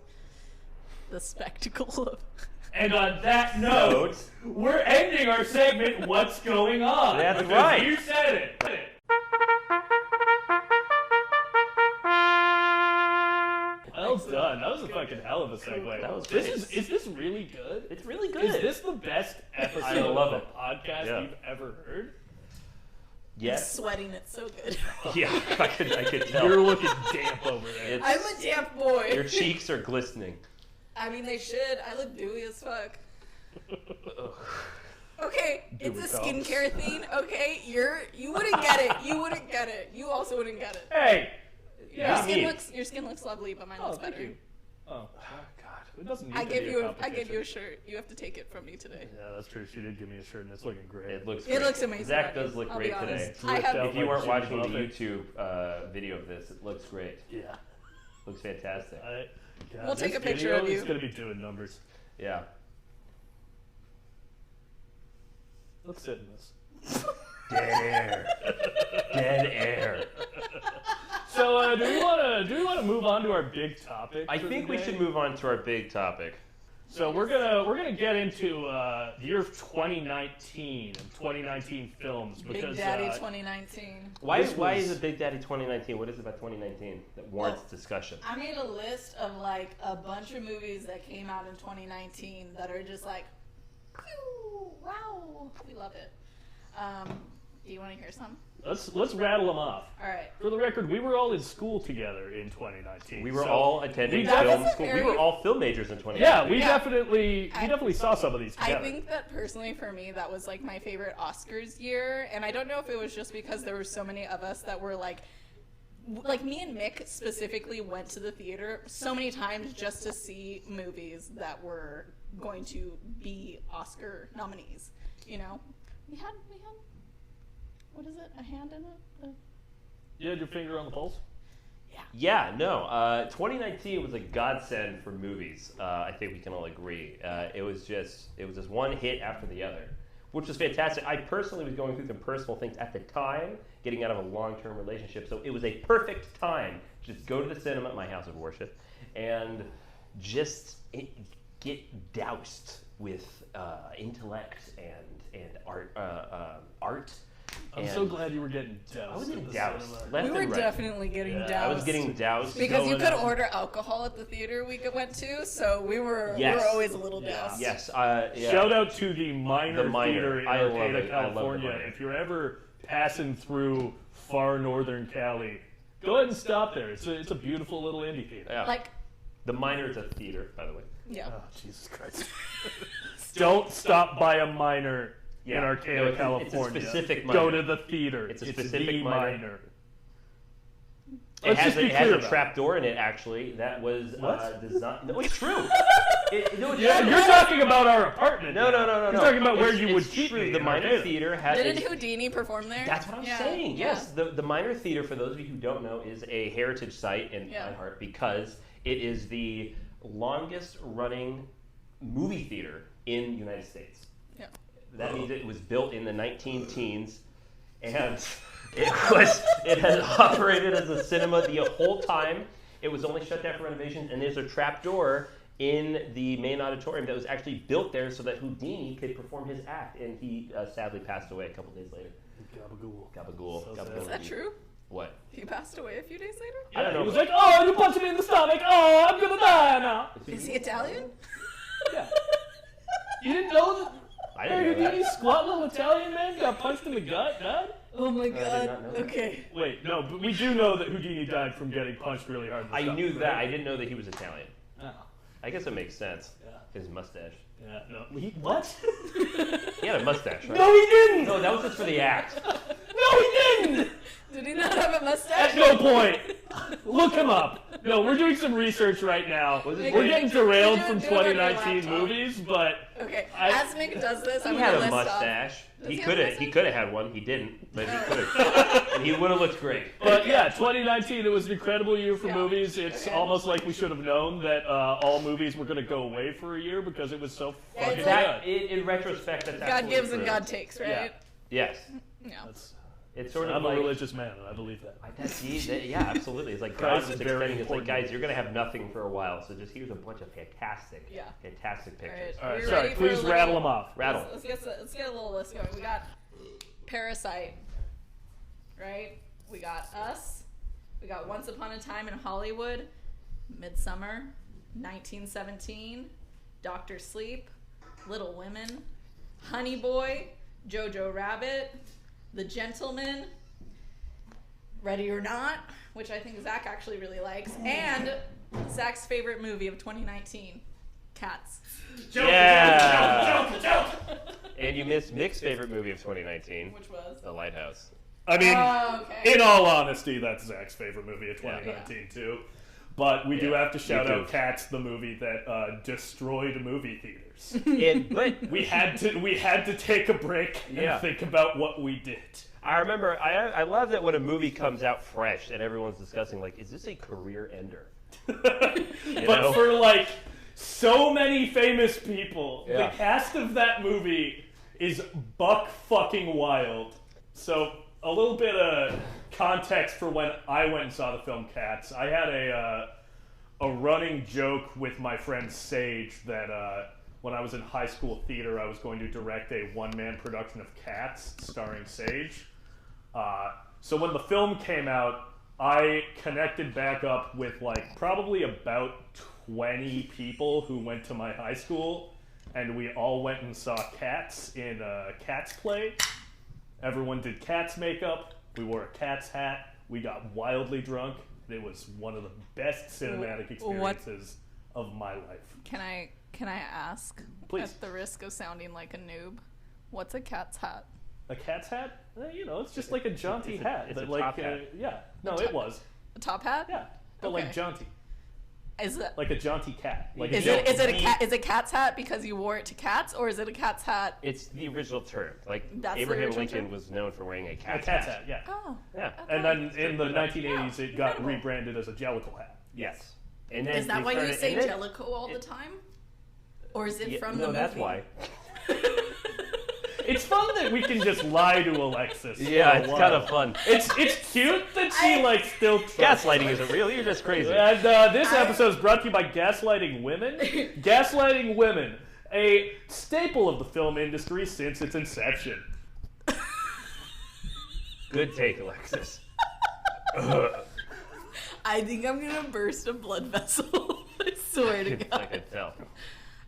Speaker 5: the spectacle of.
Speaker 4: And on that note, we're ending our segment, What's Going On?
Speaker 2: That's
Speaker 4: because
Speaker 2: right.
Speaker 4: You said it. Well done. That was a fucking hell of a segue.
Speaker 2: That was
Speaker 4: This
Speaker 2: great.
Speaker 4: is this really good?
Speaker 2: It's really good.
Speaker 4: Is this the best episode
Speaker 2: I love
Speaker 4: of
Speaker 2: it.
Speaker 4: a podcast
Speaker 2: Yeah.
Speaker 4: you've ever heard?
Speaker 2: Yes.
Speaker 5: Sweating, it's so good.
Speaker 2: Yeah, I could tell.
Speaker 4: You're looking damp over there.
Speaker 2: It's-
Speaker 5: I'm a damp boy.
Speaker 2: Your cheeks are glistening.
Speaker 5: I mean, they should. I look dewy as fuck. Okay, it's a
Speaker 4: Dewy
Speaker 5: skincare thing. Okay, you wouldn't get it. You wouldn't get it. You also wouldn't get it.
Speaker 4: Hey!
Speaker 5: Your
Speaker 2: Yeah.
Speaker 5: skin
Speaker 2: Me.
Speaker 5: looks lovely, but mine
Speaker 4: Oh,
Speaker 5: looks
Speaker 4: thank
Speaker 5: better.
Speaker 4: you. Oh, God. It doesn't need
Speaker 5: I
Speaker 4: to
Speaker 5: gave
Speaker 4: be
Speaker 5: you
Speaker 4: a
Speaker 5: I gave you a
Speaker 4: competition.
Speaker 5: shirt. You have to take it from me today.
Speaker 4: Yeah, that's true. She did give me a shirt, and it's looking great.
Speaker 2: It looks
Speaker 5: It
Speaker 2: great.
Speaker 5: looks amazing.
Speaker 2: Zach
Speaker 5: on
Speaker 2: does
Speaker 5: you,
Speaker 2: look
Speaker 5: I'll
Speaker 2: great
Speaker 5: be honest.
Speaker 2: today.
Speaker 5: I have.
Speaker 4: Out
Speaker 2: If you weren't
Speaker 4: like
Speaker 2: watching the
Speaker 4: Jimmy
Speaker 2: YouTube video of this, it looks great.
Speaker 4: Yeah.
Speaker 2: Looks fantastic.
Speaker 4: God,
Speaker 5: We'll take
Speaker 4: this
Speaker 5: a picture
Speaker 4: video
Speaker 5: of you.
Speaker 4: is going to be doing numbers.
Speaker 2: Yeah.
Speaker 4: Let's sit in this.
Speaker 2: Dead air. Dead air.
Speaker 4: So, do we want to move on to our big topic?
Speaker 2: I
Speaker 4: for
Speaker 2: think
Speaker 4: the
Speaker 2: we
Speaker 4: day?
Speaker 2: should move on to our big topic.
Speaker 4: So we're gonna get into the year of 2019 and 2019 films
Speaker 5: Big
Speaker 4: because
Speaker 5: Daddy 2019.
Speaker 2: Why
Speaker 4: This
Speaker 2: why
Speaker 4: was-
Speaker 2: is it Big Daddy 2019? What is it about 2019 that warrants discussion?
Speaker 5: I made a list of like a bunch of movies that came out in 2019 that are just like, "Phew, wow, we love it. Do you want to hear some?
Speaker 4: let's rattle them off.
Speaker 5: All right.
Speaker 4: For the record, we were all in school together in 2019.
Speaker 2: We were
Speaker 4: so
Speaker 2: all attending
Speaker 4: we
Speaker 2: film
Speaker 5: definitely-
Speaker 2: school. We were all film majors in 2019.
Speaker 4: Yeah, we
Speaker 5: Yeah.
Speaker 4: definitely saw some of these together.
Speaker 5: I think that personally for me that was like my favorite Oscars year, and I don't know if it was just because there were so many of us that were like me and Mick specifically went to the theater so many times just to see movies that were going to be Oscar nominees. You know, we had what is it? A hand in it?
Speaker 4: You had your finger on the pulse.
Speaker 2: Yeah, no. 2019 was a godsend for movies. I think we can all agree. It was just one hit after the other, which was fantastic. I personally was going through some personal things at the time, getting out of a long-term relationship, so it was a perfect time to just go to the cinema, my house of worship, and just get doused with intellect and art.
Speaker 4: I'm so glad you were getting doused.
Speaker 2: I was
Speaker 4: at
Speaker 2: getting
Speaker 4: the
Speaker 2: doused.
Speaker 4: cinema.
Speaker 2: Left
Speaker 5: We were
Speaker 2: and right.
Speaker 5: definitely getting
Speaker 4: Yeah,
Speaker 5: doused.
Speaker 2: I was getting doused.
Speaker 5: because you
Speaker 4: going
Speaker 5: could
Speaker 4: out.
Speaker 5: order alcohol at the theater we went to, so we were
Speaker 2: Yes.
Speaker 5: always a little
Speaker 4: Yeah.
Speaker 5: doused.
Speaker 2: Yes. Yeah.
Speaker 4: Shout out to the Minor,
Speaker 2: The Minor.
Speaker 4: Theater in
Speaker 2: I love
Speaker 4: Arcata,
Speaker 2: it. I love the
Speaker 4: California.
Speaker 2: Minor.
Speaker 4: If you're ever passing through far northern Cali, go ahead and stop there. It's a beautiful little indie theater.
Speaker 2: Yeah.
Speaker 5: Like,
Speaker 2: The Minor is a theater, by the way.
Speaker 5: yeah.
Speaker 4: Oh, Jesus Christ. Don't stop by a Minor in
Speaker 2: Yeah.
Speaker 4: Arcata,
Speaker 2: No, it's a
Speaker 4: California.
Speaker 2: specific
Speaker 4: Go
Speaker 2: Minor.
Speaker 4: to the theater.
Speaker 2: It's a specific
Speaker 4: the
Speaker 2: Minor.
Speaker 4: Minor.
Speaker 2: It has
Speaker 4: be
Speaker 2: a, it has
Speaker 4: clear
Speaker 2: a
Speaker 4: about
Speaker 2: trap door in it, actually. That was designed. No, it's true.
Speaker 4: Yeah, you're talking about our apartment.
Speaker 2: No.
Speaker 4: You're talking about where you would
Speaker 2: It's
Speaker 4: keep
Speaker 2: true.
Speaker 4: me
Speaker 2: The
Speaker 4: in
Speaker 2: Minor
Speaker 4: Arcata.
Speaker 2: Theater has.
Speaker 5: Didn't Houdini perform there?
Speaker 2: That's what I'm saying. Yes, the Minor Theater, for those of you who don't know, is a heritage site in Ironheart because it is the longest running movie theater in the United States.
Speaker 5: Yeah.
Speaker 2: That means it was built in the 19-teens, and it has operated as a cinema the whole time. It was only shut down for renovations, and there's a trap door in the main auditorium that was actually built there so that Houdini could perform his act, and he sadly passed away a couple days later. Gabagool.
Speaker 5: Is that true?
Speaker 2: What?
Speaker 5: He passed away a few days later?
Speaker 2: I don't know.
Speaker 4: He was like, oh, you punched me in the stomach. Oh, I'm gonna die now.
Speaker 5: Is he Italian?
Speaker 4: Yeah. You didn't know that
Speaker 2: I
Speaker 4: Harry
Speaker 2: didn't know
Speaker 4: Houdini,
Speaker 2: that.
Speaker 4: squat little Italian man, got punched in the gut, died?
Speaker 5: Oh my
Speaker 2: did
Speaker 5: god.
Speaker 2: not know that.
Speaker 5: Okay.
Speaker 4: Wait, no, but we do know that Houdini died from getting punched really hard in the
Speaker 2: I
Speaker 4: stomach,
Speaker 2: knew
Speaker 4: right?
Speaker 2: that. I didn't know that he was Italian.
Speaker 4: Oh.
Speaker 2: I guess it makes sense.
Speaker 4: Yeah.
Speaker 2: His mustache.
Speaker 4: Yeah, no. What?
Speaker 2: He had a mustache, right?
Speaker 4: No, he didn't!
Speaker 2: No, that was just for the act.
Speaker 4: No, he didn't!
Speaker 5: Did he not have a mustache?
Speaker 4: At no point. Look him up. No, we're doing some research right now.
Speaker 2: Was
Speaker 4: We're
Speaker 2: it-
Speaker 4: getting derailed
Speaker 5: Do
Speaker 4: from
Speaker 5: it on your
Speaker 4: 2019
Speaker 5: laptop.
Speaker 4: movies, but
Speaker 5: Okay.
Speaker 4: I-
Speaker 5: As Mick does this, I'm
Speaker 2: He
Speaker 5: gonna
Speaker 2: had a
Speaker 5: list
Speaker 2: mustache.
Speaker 5: Does
Speaker 2: He
Speaker 5: he have
Speaker 2: could
Speaker 5: a
Speaker 2: have. He
Speaker 5: mustache?
Speaker 2: could have had one. He didn't, but he could have. And he would have looked great.
Speaker 4: But yeah, 2019, it was an incredible year for
Speaker 5: Yeah.
Speaker 4: movies. It's
Speaker 5: Okay.
Speaker 4: almost like we should have known that all movies were going to go away for a year because it was so
Speaker 5: Yeah,
Speaker 4: fucking
Speaker 5: it's
Speaker 2: That,
Speaker 4: good.
Speaker 2: in retrospect, that's
Speaker 5: God
Speaker 2: absolutely
Speaker 5: gives and
Speaker 2: true.
Speaker 5: God takes, right?
Speaker 2: Yes,
Speaker 5: Yeah.
Speaker 4: That's-
Speaker 2: it's sort of
Speaker 4: I'm a
Speaker 2: like.
Speaker 4: religious man, and I believe that.
Speaker 2: Yeah, absolutely. It's like God
Speaker 4: Christ
Speaker 2: was
Speaker 4: is very
Speaker 2: extending. It's like,
Speaker 4: important.
Speaker 2: guys, you're gonna have nothing for a while, so just here's a bunch of fantastic pictures.
Speaker 4: All right,
Speaker 5: You
Speaker 4: sorry,
Speaker 5: ready for
Speaker 4: please
Speaker 5: a little-
Speaker 4: rattle them off.
Speaker 2: Rattle.
Speaker 5: Let's get a little list going. We got Parasite, right? We got Us. We got Once Upon a Time in Hollywood, Midsummer, 1917, Doctor Sleep, Little Women, Honey Boy, Jojo Rabbit, The Gentleman, Ready or Not, which I think Zack actually really likes, and Zack's favorite movie of 2019, Cats.
Speaker 2: Yeah. And you missed Mick's favorite movie of 2019,
Speaker 5: Which was?
Speaker 2: The Lighthouse.
Speaker 4: I mean,
Speaker 5: Oh, okay.
Speaker 4: in all honesty, that's Zach's favorite movie of 2019 too. But we do
Speaker 2: Yeah,
Speaker 4: have to shout
Speaker 2: me
Speaker 4: out
Speaker 2: too.
Speaker 4: Cats, the movie that destroyed movie theaters.
Speaker 2: But
Speaker 4: we had to take a break and
Speaker 2: Yeah.
Speaker 4: think about what we did.
Speaker 2: I remember, I love that when a movie comes out fresh and everyone's discussing, like, is this a career ender?
Speaker 4: But
Speaker 2: know?
Speaker 4: for like so many famous people,
Speaker 2: Yeah.
Speaker 4: the cast of that movie is buck fucking wild. So a little bit of context for when I went and saw the film Cats. I had a running joke with my friend Sage that when I was in high school theater, I was going to direct a one-man production of Cats starring Sage. So when the film came out, I connected back up with like probably about 20 people who went to my high school, and we all went and saw Cats in a Cats play. Everyone did Cats makeup. We wore a Cats hat. We got wildly drunk. It was one of the best cinematic experiences of my life.
Speaker 5: Can I ask,
Speaker 4: Please.
Speaker 5: at the risk of sounding like a noob, what's a cat's hat?
Speaker 4: A Cats hat? You know, it's just like a jaunty
Speaker 2: it's a-
Speaker 4: hat.
Speaker 2: it's a
Speaker 4: that, like,
Speaker 2: top hat.
Speaker 4: Yeah. No,
Speaker 5: A
Speaker 4: it
Speaker 5: top-
Speaker 4: was.
Speaker 5: A top hat?
Speaker 4: Yeah. But
Speaker 5: Okay.
Speaker 4: like jaunty.
Speaker 5: Is it?
Speaker 4: Like a jaunty cat. Like
Speaker 5: Is
Speaker 4: a
Speaker 5: it a
Speaker 2: the-
Speaker 5: cat? Is it cat's hat because you wore it to Cats, or is it a cat's hat?
Speaker 2: It's the original term. Like,
Speaker 5: That's the
Speaker 2: Abraham
Speaker 5: original
Speaker 2: Lincoln
Speaker 5: term?
Speaker 2: was known for wearing a
Speaker 4: A
Speaker 2: cat's
Speaker 4: cat's hat, yeah.
Speaker 5: Oh.
Speaker 2: Yeah.
Speaker 4: And then in the
Speaker 2: Yeah.
Speaker 4: 1980s, it got
Speaker 5: Incredible.
Speaker 4: rebranded as a Jellicle hat.
Speaker 2: Yes. And then
Speaker 5: Is that
Speaker 2: they
Speaker 5: why you
Speaker 2: started-
Speaker 5: say
Speaker 2: and then-
Speaker 5: Jellicle all the time? Or is it
Speaker 2: Yeah,
Speaker 5: from
Speaker 2: no,
Speaker 5: the movie?
Speaker 2: that's why.
Speaker 4: It's fun that we can just lie to Alexis.
Speaker 2: Yeah,
Speaker 4: for a
Speaker 2: it's
Speaker 4: while.
Speaker 2: kind of fun.
Speaker 4: It's cute that she like still trusts.
Speaker 2: Gaslighting isn't real. You're just crazy.
Speaker 4: And this episode is brought to you by Gaslighting Women. Gaslighting Women, a staple of the film industry since its inception.
Speaker 2: Good take, Alexis.
Speaker 5: I think I'm gonna burst a blood vessel. I swear to
Speaker 2: I
Speaker 5: God.
Speaker 2: could tell.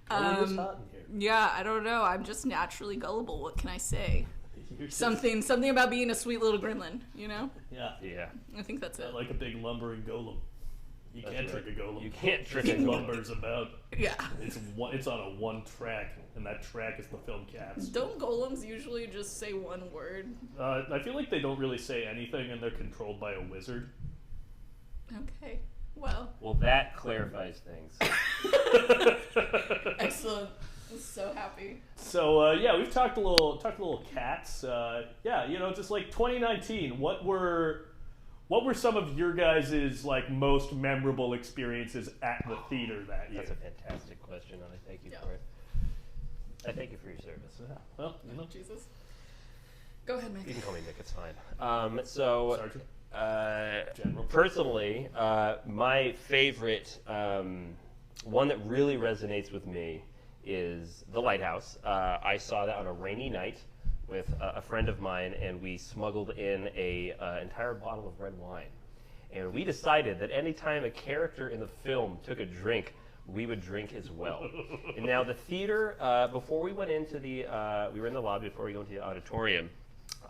Speaker 4: Color is hot in here.
Speaker 5: Yeah, I don't know. I'm just naturally gullible. What can I say?
Speaker 4: You're just-
Speaker 5: Something about being a sweet little gremlin. You know?
Speaker 4: Yeah.
Speaker 2: Yeah.
Speaker 5: I think that's it.
Speaker 4: Like a big lumbering golem. You
Speaker 2: That's
Speaker 4: can't
Speaker 2: right.
Speaker 4: trick a golem.
Speaker 2: You can't trick
Speaker 4: It
Speaker 2: a golem.
Speaker 4: lumbers about.
Speaker 5: Yeah.
Speaker 4: It's on a one track, and that track is the film Cats.
Speaker 5: Don't golems usually just say one word?
Speaker 4: I feel like they don't really say anything, and they're controlled by a wizard.
Speaker 5: Okay. Well.
Speaker 2: Well, that clarifies things.
Speaker 5: Excellent. I'm so happy.
Speaker 4: So yeah, we've talked a little cats. Yeah, you know, just like 2019. What were some of your guys' like most memorable experiences at the theater that year?
Speaker 2: That's a fantastic question, and I thank you for it. I thank you for your service.
Speaker 4: Yeah, well, you know,
Speaker 5: Jesus. Go ahead, Mick.
Speaker 2: You can call me Mick, it's fine.
Speaker 4: Sergeant. General.
Speaker 2: Personally, my favorite one that really resonates with me is The Lighthouse. I saw that on a rainy night with a friend of mine, and we smuggled in a entire bottle of red wine. And we decided that anytime a character in the film took a drink, we would drink as well. And now the theater, before we went into we were in the lobby before we go into the auditorium,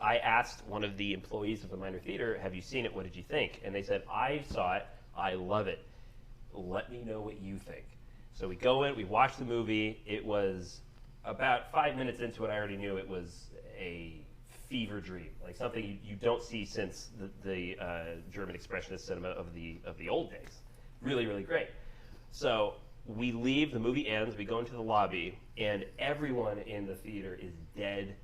Speaker 2: I asked one of the employees of the minor theater, have you seen it? What did you think? And they said, I saw it. I love it. Let me know what you think. So we go in, we watch the movie. It was about 5 minutes into it, I already knew it was a fever dream, like something you don't see since the German expressionist cinema of the old days. Really, really great. So we leave, the movie ends, we go into the lobby, and everyone in the theater is dead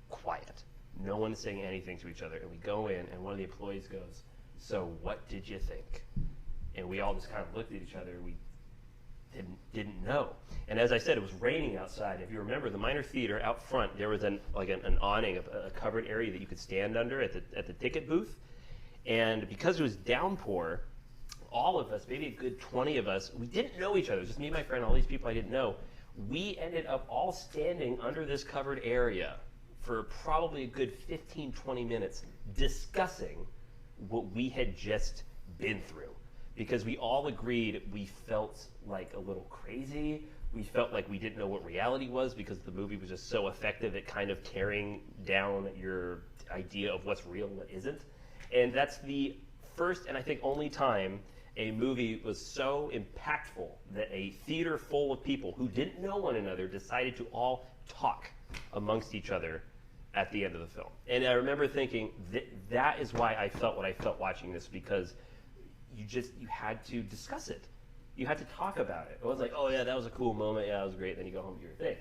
Speaker 2: quiet. No one's saying anything to each other. And we go in, and one of the employees goes, so what did you think? And we all just kind of looked at each other. We didn't know. And as I said, it was raining outside. If you remember, the minor theater out front, there was an awning, a covered area that you could stand under at the ticket booth. And because it was downpour, all of us, maybe a good 20 of us, we didn't know each other. It was just me and my friend, all these people I didn't know. We ended up all standing under this covered area for probably a good 15, 20 minutes discussing what we had just been through. Because we all agreed we felt like a little crazy. We felt like we didn't know what reality was because the movie was just so effective at kind of tearing down your idea of what's real and what isn't. And that's the first and I think only time a movie was so impactful that a theater full of people who didn't know one another decided to all talk amongst each other at the end of the film. And I remember thinking that is why I felt what I felt watching this, because you had to discuss it. You had to talk about it. It was like, oh yeah, that was a cool moment. Yeah, that was great. Then you go home and do your thing.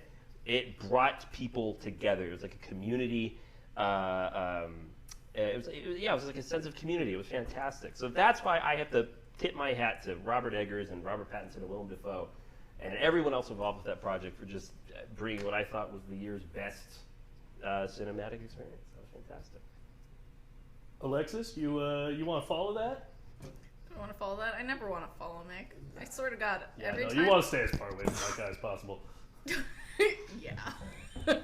Speaker 2: It brought people together. It was like a community. It was like a sense of community. It was fantastic. So that's why I have to tip my hat to Robert Eggers and Robert Pattinson and Willem Dafoe and everyone else involved with that project for just bringing what I thought was the year's best cinematic experience. That was fantastic.
Speaker 4: Alexis, you want to follow that?
Speaker 5: I want to follow that. I never want to follow Mick. I sort of got every
Speaker 4: no,
Speaker 5: time.
Speaker 4: You want to stay as far away from that guy as possible.
Speaker 5: Yeah.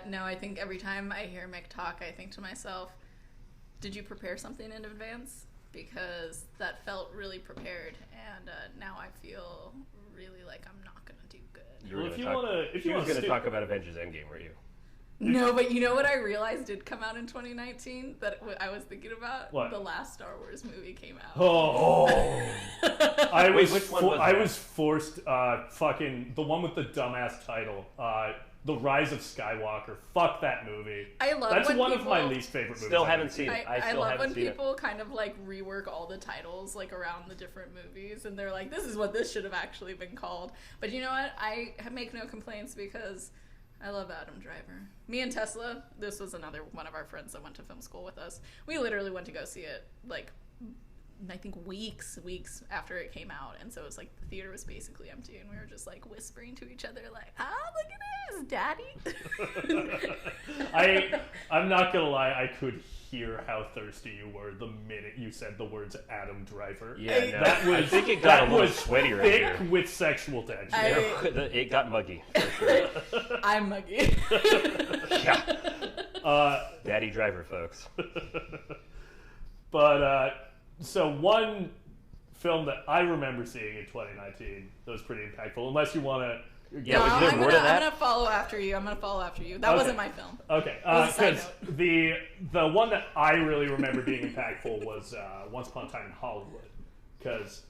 Speaker 5: No, I think every time I hear Mick talk, I think to myself, did you prepare something in advance? Because that felt really prepared, and now I feel really like I'm not going to do good.
Speaker 2: You were going to talk about Avengers Endgame, were you?
Speaker 5: No, but you know what I realized did come out in 2019 that I was thinking about?
Speaker 4: What?
Speaker 5: The last Star Wars movie came out.
Speaker 4: Oh.
Speaker 2: Which one was
Speaker 4: I
Speaker 2: that?
Speaker 4: was forced, fucking, the one with the dumbass title, The Rise of Skywalker. Fuck that movie. That's
Speaker 5: when
Speaker 4: one of
Speaker 5: people-
Speaker 4: my least favorite movies.
Speaker 2: Still haven't seen it.
Speaker 5: I
Speaker 2: still
Speaker 5: love
Speaker 2: haven't
Speaker 5: when
Speaker 2: seen
Speaker 5: people kind of like rework all the titles like around the different movies, and they're like, this is what this should have actually been called. But you know what? I make no complaints because I love Adam Driver. Me and Tesla, this was another one of our friends that went to film school with us. We literally went to go see it like I think weeks after it came out, and so it was like the theater was basically empty, and we were just like whispering to each other like, look at this, Daddy.
Speaker 4: I'm not gonna lie, I could hear how thirsty you were the minute you said the words Adam Driver.
Speaker 2: Yeah, no,
Speaker 4: that was,
Speaker 2: I think it got a little
Speaker 4: was
Speaker 2: sweatier in
Speaker 4: thick
Speaker 2: here.
Speaker 4: with sexual tension.
Speaker 2: It got muggy. For sure.
Speaker 5: I'm muggy.
Speaker 2: Yeah. Daddy Driver, folks.
Speaker 4: But so one film that I remember seeing in 2019 that was pretty impactful, unless you want to.
Speaker 2: Yeah, was there more to that?
Speaker 5: I'm gonna follow after you. That
Speaker 4: Okay.
Speaker 5: wasn't my film.
Speaker 4: Okay,
Speaker 5: was a side
Speaker 4: because the one that I really remember being impactful was Once Upon a Time in Hollywood, because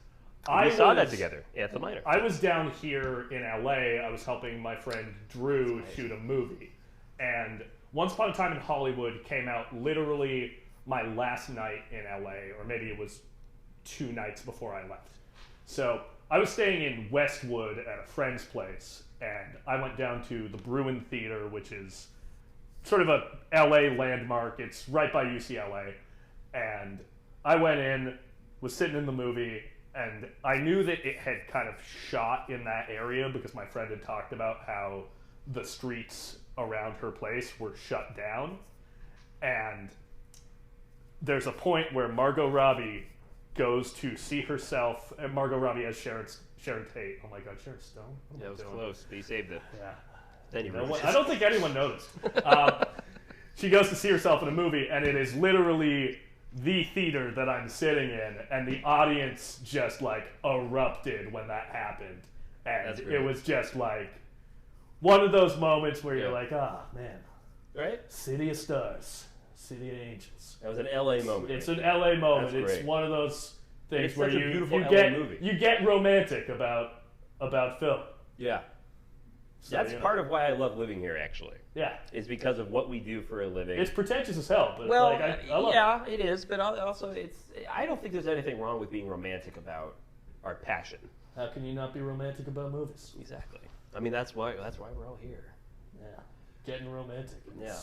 Speaker 2: We saw that together at the Minor.
Speaker 4: I was down here in LA. I was helping my friend Drew shoot a movie, and Once Upon a Time in Hollywood came out literally my last night in LA, or maybe it was 2 nights before I left. So I was staying in Westwood at a friend's place, and I went down to the Bruin Theater, which is sort of a LA landmark. It's right by UCLA. And I went in, was sitting in the movie, and I knew that it had kind of shot in that area because my friend had talked about how the streets around her place were shut down. And there's a point where Margot Robbie goes to see herself, and Margot Robbie as Sharon Tate. Oh my God, Sharon Stone?
Speaker 2: Yeah, it was close, but you saved it.
Speaker 4: Yeah.
Speaker 2: Then you
Speaker 4: I don't think anyone noticed. She goes to see herself in a movie, and it is literally the theater that I'm sitting in, and the audience just like erupted when that happened. And it was just like one of those moments where you're like, man.
Speaker 2: Right?
Speaker 4: City of Stars. City of Angels.
Speaker 2: That was an LA moment.
Speaker 4: It's an LA moment.
Speaker 2: That's
Speaker 4: it's
Speaker 2: great.
Speaker 4: one of those things
Speaker 2: It's
Speaker 4: where
Speaker 2: such a beautiful LA movie.
Speaker 4: you get romantic about film.
Speaker 2: Yeah.
Speaker 4: So,
Speaker 2: That's part of why I love living here, actually.
Speaker 4: Yeah.
Speaker 2: Is because of what we do for a living.
Speaker 4: It's pretentious as hell, but
Speaker 2: well,
Speaker 4: I love
Speaker 2: it is, but also I don't think there's anything wrong with being romantic about our passion.
Speaker 4: How can you not be romantic about movies?
Speaker 2: Exactly. I mean, that's why we're all here.
Speaker 4: Yeah. Getting romantic.
Speaker 2: Yeah.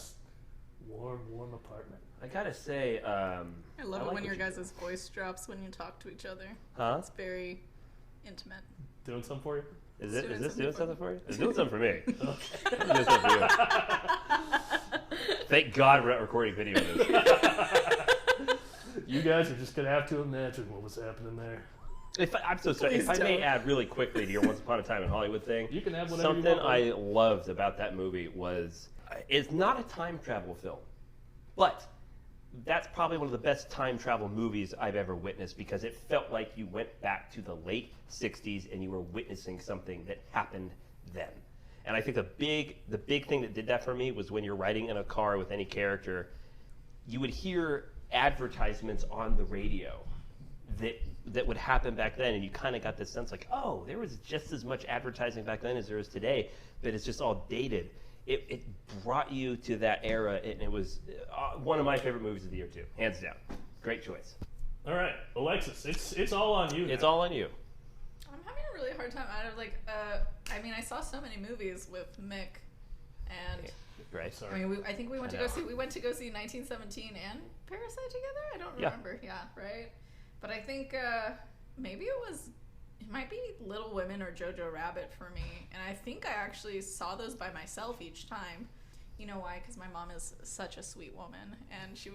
Speaker 4: Warm apartment.
Speaker 2: I gotta say,
Speaker 5: I love it
Speaker 2: like
Speaker 5: when your
Speaker 2: what you
Speaker 5: guys' voice drops when you talk to each other.
Speaker 2: Huh?
Speaker 5: It's very intimate.
Speaker 4: Doing something for you?
Speaker 2: Is
Speaker 5: doing
Speaker 2: this doing
Speaker 5: something
Speaker 2: something for you? It's doing something for me. It's doing something for you. Thank God we're not recording video of this.
Speaker 4: You guys are just gonna have to imagine what was happening there.
Speaker 2: I'm so sorry.
Speaker 5: Please
Speaker 2: If I may
Speaker 5: don't.
Speaker 2: add really quickly to your Once Upon a Time in Hollywood thing,
Speaker 4: You can have whatever
Speaker 2: something
Speaker 4: you want.
Speaker 2: I loved about that movie was it's not a time travel film, but that's probably one of the best time travel movies I've ever witnessed because it felt like you went back to the late 60s and you were witnessing something that happened then. And I think the big thing that did that for me was when you're riding in a car with any character, you would hear advertisements on the radio that would happen back then, and you kind of got this sense like, oh, there was just as much advertising back then as there is today, but it's just all dated. It brought you to that era, and it was one of my favorite movies of the year too, hands down. Great choice.
Speaker 4: All right, Alexis, it's all on you.
Speaker 2: It's
Speaker 4: now.
Speaker 2: all on you.
Speaker 5: I'm having a really hard time out of I mean, I saw so many movies with Mick, and
Speaker 2: Right.
Speaker 4: Sorry.
Speaker 5: I mean, I think we went
Speaker 2: I
Speaker 5: to go
Speaker 2: know.
Speaker 5: see 1917 and Parasite together. I don't
Speaker 2: Yeah.
Speaker 5: remember. Yeah, right. But I think maybe it might be Little Women or Jojo Rabbit for me. And I think I actually saw those by myself each time. You know why? Because my mom is such a sweet woman, and she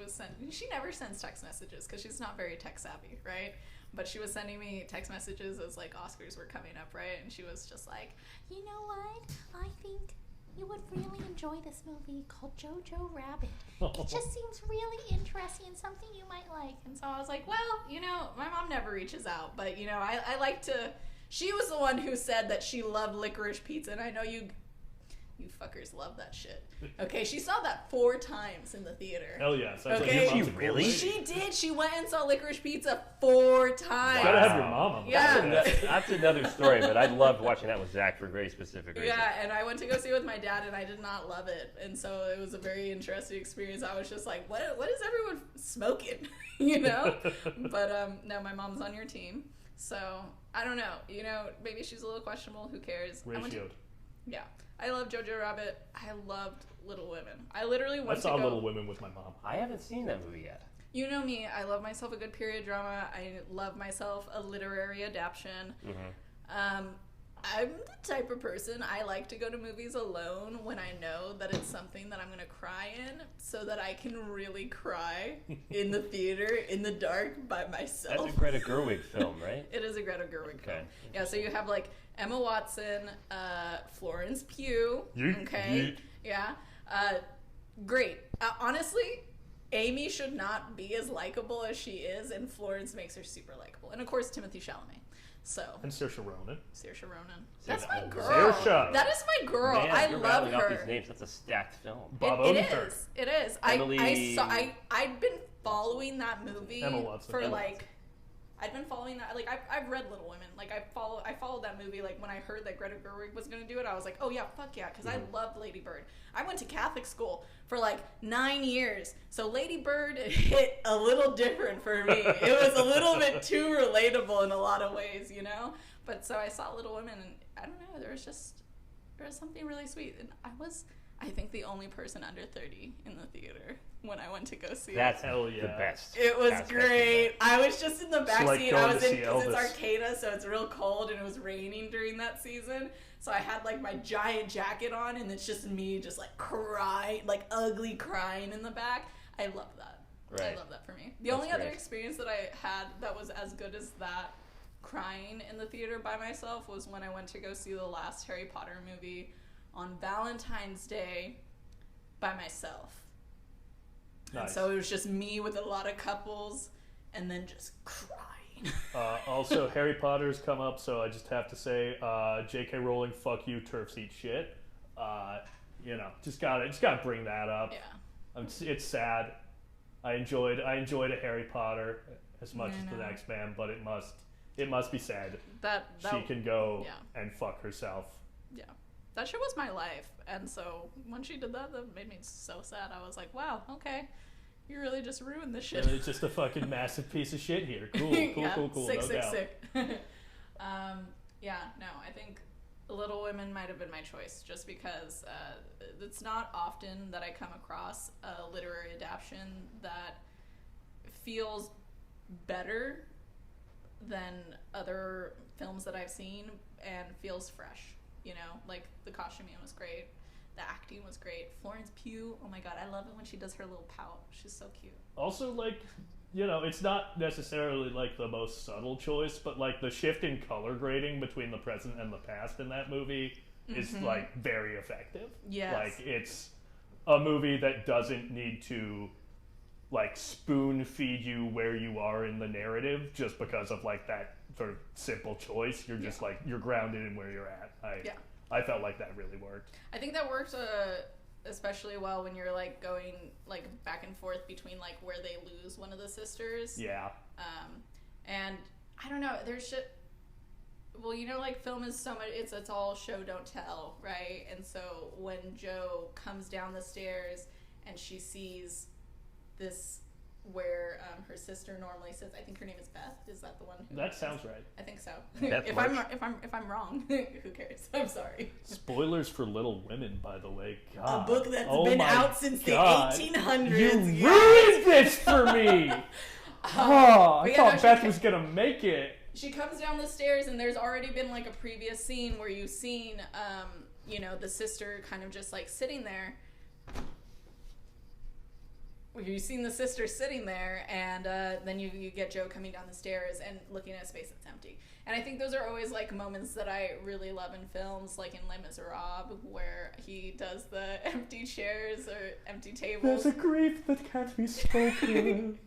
Speaker 5: never sends text messages because she's not very tech savvy, right? But she was sending me text messages as like Oscars were coming up, right? And she was just like, you know what? I think you would really enjoy this movie called Jojo Rabbit. It just seems really interesting and something you might like. And so I was like, well, you know, my mom never reaches out, but you know, I like to. She was the one who said that she loved licorice pizza, and I know you fuckers love that shit. Okay, she saw that 4 times in the theater.
Speaker 4: Hell yeah. Sounds
Speaker 5: Okay.
Speaker 4: like your mom's a cool
Speaker 2: Really?
Speaker 4: lady.
Speaker 5: She did. She went and saw Licorice Pizza 4 times.
Speaker 4: You gotta have your mom on the
Speaker 5: Yeah.
Speaker 4: podcast.
Speaker 2: That's another story, but I loved watching that with Zack for very specific reasons.
Speaker 5: Yeah, and I went to go see it with my dad, and I did not love it, and so it was a very interesting experience. I was just like, what is everyone smoking, you know? But no, my mom's on your team, so I don't know. You know, maybe she's a little questionable. Who cares?
Speaker 4: Ratioed.
Speaker 5: Yeah, I love Jojo Rabbit. I loved Little Women. I literally
Speaker 4: I
Speaker 5: went
Speaker 4: saw
Speaker 5: to go.
Speaker 4: Little Women with my mom.
Speaker 2: I haven't seen that movie yet.
Speaker 5: You know me. I love myself a good period drama. I love myself a literary adaptation.
Speaker 2: Mm-hmm.
Speaker 5: I'm the type of person, I like to go to movies alone when I know that it's something that I'm going to cry in, so that I can really cry in the theater, in the dark, by myself.
Speaker 2: That's a Greta Gerwig film, right?
Speaker 5: It is a Greta Gerwig film.
Speaker 2: Okay.
Speaker 5: Yeah, so you have like Emma Watson, Florence Pugh.
Speaker 4: Yeet,
Speaker 5: Okay. Yeah. Great. Honestly, Amy should not be as likable as she is, and Florence makes her super likable. And of course, Timothy Chalamet. So,
Speaker 4: And Saoirse Ronan.
Speaker 5: Saoirse Ronan.
Speaker 2: Saoirse
Speaker 5: That's my
Speaker 2: Ronan.
Speaker 5: girl.
Speaker 4: Saoirse.
Speaker 5: That is my girl.
Speaker 2: Man,
Speaker 5: I
Speaker 2: you're
Speaker 5: love
Speaker 2: rattling off
Speaker 5: her.
Speaker 2: these names. That's a stacked film.
Speaker 4: Bob
Speaker 5: It
Speaker 4: Odenkirk.
Speaker 5: is. It is.
Speaker 2: Emily-
Speaker 5: I'd been following that movie
Speaker 4: Emma Watson.
Speaker 5: for
Speaker 4: Emma
Speaker 5: like I'd been following that. Like, I've read Little Women. Like, I followed that movie. Like, when I heard that Greta Gerwig was going to do it, I was like, oh, yeah, fuck yeah, because I loved Lady Bird. I went to Catholic school for, like, 9 years. So Lady Bird hit a little different for me. It was a little bit too relatable in a lot of ways, you know? But so I saw Little Women, and I don't know, there was something really sweet. And I think the only person under 30 in the theater when I went to go see
Speaker 2: That's
Speaker 5: it.
Speaker 2: the best.
Speaker 5: It was
Speaker 2: aspect of
Speaker 5: great. I was just in the back
Speaker 4: like
Speaker 5: seat.
Speaker 4: going
Speaker 5: I was
Speaker 4: to
Speaker 5: in
Speaker 4: see
Speaker 5: because it's
Speaker 4: Elvis.
Speaker 5: Arcata, so it's real cold and it was raining during that season. So I had like my giant jacket on, and it's just me, just like crying, like ugly crying in the back. I love that.
Speaker 2: Right.
Speaker 5: I love that for me. The only other
Speaker 2: great.
Speaker 5: experience that I had that was as good as that, crying in the theater by myself, was when I went to go see the last Harry Potter movie on Valentine's Day by myself.
Speaker 4: Nice.
Speaker 5: And so it was just me with a lot of couples, and then just crying.
Speaker 4: Also, Harry Potter's come up, so I just have to say, J.K. Rowling, fuck you, turfs eat shit. Just gotta bring that up.
Speaker 5: Yeah.
Speaker 4: It's sad. I enjoyed a Harry Potter as much as the
Speaker 5: know.
Speaker 4: next man, but it must be sad.
Speaker 5: That
Speaker 4: She can go
Speaker 5: yeah.
Speaker 4: and fuck herself.
Speaker 5: Yeah. That shit was my life. And so when she did that made me so sad. I was like, wow, okay. You really just ruined this shit.
Speaker 4: And it's just a fucking massive piece of shit here. Cool.
Speaker 5: Yeah,
Speaker 4: No doubt.
Speaker 5: sick. Yeah, no, I think Little Women might have been my choice, just because it's not often that I come across a literary adaptation that feels better than other films that I've seen and feels fresh. You know, like the costuming was great, the acting was great. Florence Pugh, oh my god, I love it when she does her little pout. She's so cute.
Speaker 4: Also, like, it's not necessarily like the most subtle choice, but like the shift in color grading between the present and the past in that movie is like very effective.
Speaker 5: Yes.
Speaker 4: Like, it's a movie that doesn't need to like spoon feed you where you are in the narrative just because of like that sort of simple choice. You're just like, you're grounded in where you're at. I felt like that really worked.
Speaker 5: I think that works especially well when you're like going like back and forth between like where they lose one of the sisters.
Speaker 4: Yeah.
Speaker 5: And I don't know, there's shit. Well, like film is so much. It's all show don't tell, right? And so when Jo comes down the stairs and she sees this where her sister normally sits. I think her name is Beth. Is that the one?
Speaker 4: That sounds right.
Speaker 5: I think so.
Speaker 2: Beth
Speaker 5: if I'm wrong, who cares? I'm sorry.
Speaker 4: Spoilers for Little Women, by the way. God.
Speaker 5: A book that's
Speaker 4: Oh
Speaker 5: been
Speaker 4: my
Speaker 5: out since
Speaker 4: God.
Speaker 5: the 1800s.
Speaker 4: You ruined this for me. I
Speaker 5: yeah,
Speaker 4: thought
Speaker 5: no,
Speaker 4: Beth was gonna make it.
Speaker 5: She comes down the stairs, and there's already been like a previous scene where you've seen, the sister kind of just like sitting there. You've seen the sister sitting there, and then you get Jo coming down the stairs and looking at a space that's empty. And I think those are always like moments that I really love in films, like in Les Miserables, where he does the empty chairs or empty tables.
Speaker 4: There's a grief that can't be spoken.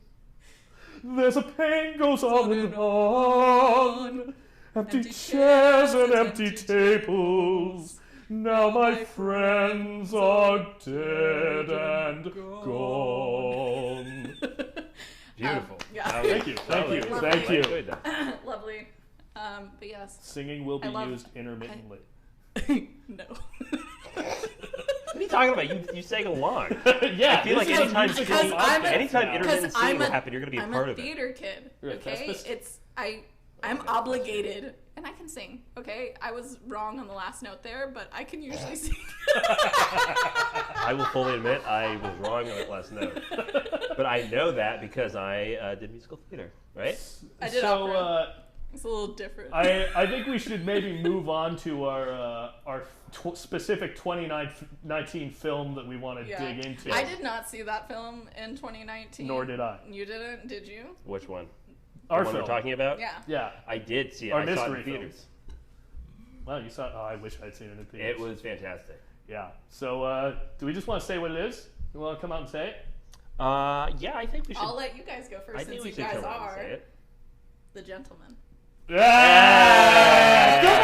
Speaker 4: There's a pain goes on and on. Empty chairs and empty tables. Now my friends are dead and gone.
Speaker 2: Beautiful.
Speaker 5: Yeah.
Speaker 4: Thank you.
Speaker 2: I enjoyed that.
Speaker 5: Lovely. But yes.
Speaker 4: Singing will be
Speaker 5: I love-
Speaker 4: used intermittently.
Speaker 5: No.
Speaker 2: What are you talking about? You sang along.
Speaker 4: Yeah,
Speaker 2: I feel like
Speaker 4: this is
Speaker 2: anytime
Speaker 4: musical
Speaker 2: singing,
Speaker 4: podcast
Speaker 2: anytime
Speaker 4: now.
Speaker 2: intermittent
Speaker 5: I'm
Speaker 2: singing will
Speaker 5: a-
Speaker 2: happen, you're going to be a part
Speaker 5: I'm a
Speaker 2: of it.
Speaker 5: theater kid.
Speaker 4: You're a
Speaker 5: Okay,
Speaker 4: thespist.
Speaker 5: I'm obligated, and I can sing. Okay, I was wrong on the last note there, but I can usually sing.
Speaker 2: I will fully admit I was wrong on that last note. But I know that because I did musical theater, right?
Speaker 5: I did
Speaker 4: So,
Speaker 5: opera. It's a little different.
Speaker 4: I think we should maybe move on to our specific 2019 film that we want to dig into.
Speaker 5: I did not see that film in 2019.
Speaker 4: Nor did I.
Speaker 5: You didn't, did you?
Speaker 2: Which one?
Speaker 4: Our
Speaker 2: The one
Speaker 4: film.
Speaker 2: we're talking about?
Speaker 5: Yeah.
Speaker 4: Yeah.
Speaker 2: I did see it.
Speaker 4: Our
Speaker 2: I saw it in
Speaker 4: mystery
Speaker 2: theaters.
Speaker 4: Wow, you saw it? Oh, I wish I'd seen it in theaters.
Speaker 2: It was fantastic.
Speaker 4: Yeah. So, do we just want to say what it is? You want to come out and say it?
Speaker 2: Yeah, I think we should.
Speaker 5: I'll let you guys go first
Speaker 2: I think
Speaker 5: since
Speaker 2: we
Speaker 5: you
Speaker 2: should
Speaker 5: guys
Speaker 2: come out and
Speaker 5: are
Speaker 2: say it.
Speaker 5: the gentleman.
Speaker 4: Yeah! Come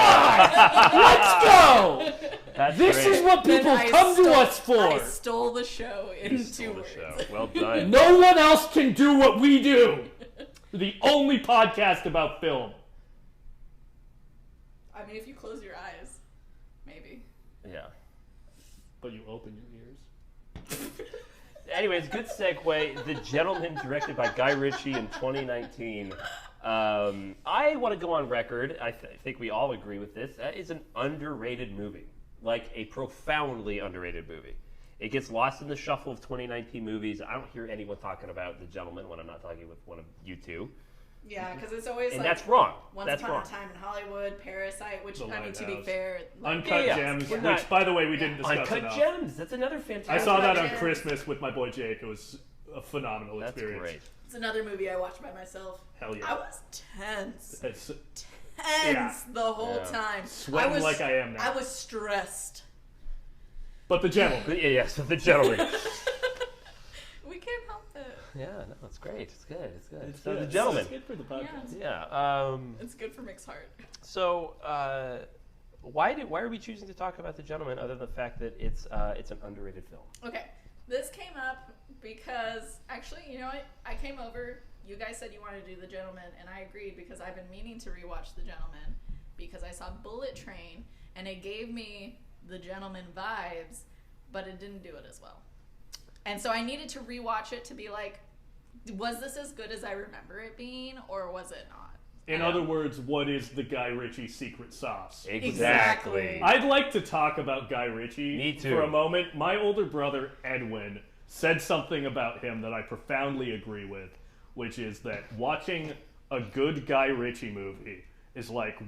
Speaker 4: on! Let's go!
Speaker 2: That's
Speaker 4: This
Speaker 2: great.
Speaker 4: is what people
Speaker 5: I
Speaker 4: come to
Speaker 5: stole-
Speaker 4: us for.
Speaker 5: I stole the show in
Speaker 2: You stole
Speaker 5: 2
Speaker 2: the
Speaker 5: words.
Speaker 2: show. Well done.
Speaker 4: No one else can do what we do. We're the only podcast about film.
Speaker 5: I mean, if you close your eyes, maybe.
Speaker 2: Yeah.
Speaker 4: But you open your ears.
Speaker 2: Anyways, good segue. The Gentleman, directed by Guy Ritchie in 2019. I want to go on record. I think we all agree with this. That is an underrated movie. Like a profoundly underrated movie. It gets lost in the shuffle of 2019 movies. I don't hear anyone talking about The Gentleman when I'm not talking with one of you two.
Speaker 5: Yeah, because it's always
Speaker 2: And
Speaker 5: like
Speaker 2: that's wrong.
Speaker 5: Once
Speaker 2: That's
Speaker 5: Upon
Speaker 2: wrong.
Speaker 5: a Time in Hollywood, Parasite, which,
Speaker 4: The
Speaker 5: I mean, to be
Speaker 4: Lighthouse.
Speaker 5: fair... Like,
Speaker 4: Uncut
Speaker 2: Yeah,
Speaker 4: Gems,
Speaker 2: we're
Speaker 4: which,
Speaker 2: not-
Speaker 4: by the way, we didn't discuss
Speaker 2: Uncut
Speaker 4: enough.
Speaker 2: Gems. That's another fantastic.
Speaker 4: I saw that on
Speaker 5: Uncut Gems.
Speaker 4: Christmas with my boy Jake. It was a phenomenal
Speaker 2: That's
Speaker 4: experience.
Speaker 2: great.
Speaker 5: It's another movie I watched by myself.
Speaker 4: Hell yeah.
Speaker 5: I was tense.
Speaker 4: It's
Speaker 5: Tense the whole
Speaker 2: Yeah.
Speaker 5: time.
Speaker 4: Sweating
Speaker 5: I was,
Speaker 4: like I am now.
Speaker 5: I was stressed.
Speaker 4: But The Gentleman.
Speaker 2: Yes, The Gentleman.
Speaker 5: We can't help it.
Speaker 2: Yeah, no, it's great. It's good. It's good.
Speaker 4: It's
Speaker 2: So
Speaker 4: good.
Speaker 2: The Gentleman.
Speaker 4: It's good for the podcast.
Speaker 2: Yeah.
Speaker 5: It's good for Mick's heart.
Speaker 2: So, why are we choosing to talk about The Gentleman other than the fact that it's an underrated film?
Speaker 5: Okay, this came up because actually, you know what? I came over. You guys said you wanted to do The Gentleman, and I agreed because I've been meaning to rewatch The Gentleman because I saw Bullet Train, and it gave me The Gentleman vibes, but it didn't do it as well. And so I needed to rewatch it to be like, was this as good as I remember it being, or was it not?
Speaker 4: In other words, what is the Guy Ritchie secret sauce?
Speaker 5: Exactly.
Speaker 4: I'd like to talk about Guy Ritchie
Speaker 2: Me too.
Speaker 4: for a moment. My older brother, Edwin, said something about him that I profoundly agree with, which is that watching a good Guy Ritchie movie is like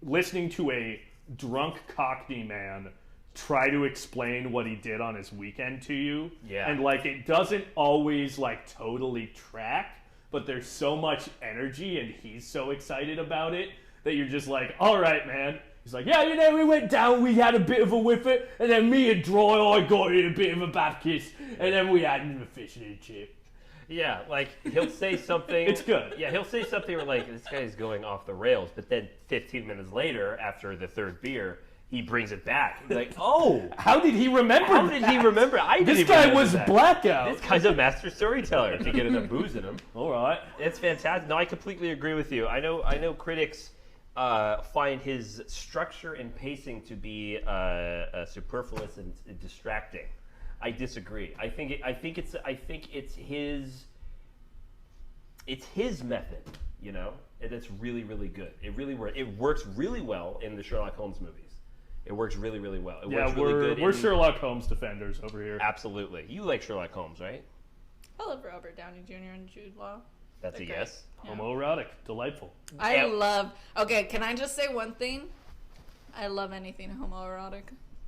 Speaker 4: listening to a drunk Cockney man try to explain what he did on his weekend to you.
Speaker 2: Yeah.
Speaker 4: And like it doesn't always like totally track, but there's so much energy and he's so excited about it that you're just like, all right, man. He's like, yeah, you know, we went down, we had a bit of a whiffet, and then me and Dry, I got in a bit of a bath kiss, and then we had a fish and a chip.
Speaker 2: Yeah, like he'll say something.
Speaker 4: It's good.
Speaker 2: Yeah, he'll say something where like this guy's going off the rails, but then 15 minutes later, after the third beer, he brings it back. He's like, oh,
Speaker 4: How did he remember
Speaker 2: how
Speaker 4: that?
Speaker 2: did he remember? I didn't
Speaker 4: This
Speaker 2: even
Speaker 4: guy
Speaker 2: remember
Speaker 4: was
Speaker 2: that.
Speaker 4: blackout.
Speaker 2: This guy's a master storyteller. To get enough booze in him.
Speaker 4: All right.
Speaker 2: It's fantastic. No, I completely agree with you. I know critics find his structure and pacing to be superfluous and distracting. I disagree. I think it's his method, you know, and it's really, really good. It works really well in the Sherlock Holmes movies. It works really, really well. It
Speaker 4: Yeah,
Speaker 2: works really good
Speaker 4: we're
Speaker 2: in-
Speaker 4: Sherlock Holmes defenders over here.
Speaker 2: Absolutely. You like Sherlock Holmes, right?
Speaker 5: I love Robert Downey Jr. and Jude Law.
Speaker 2: That's
Speaker 5: They're
Speaker 2: a
Speaker 5: great.
Speaker 2: yes.
Speaker 5: Yeah.
Speaker 4: Homoerotic, delightful.
Speaker 5: I
Speaker 2: Yeah.
Speaker 5: love. Okay, can I just say one thing? I love anything homoerotic.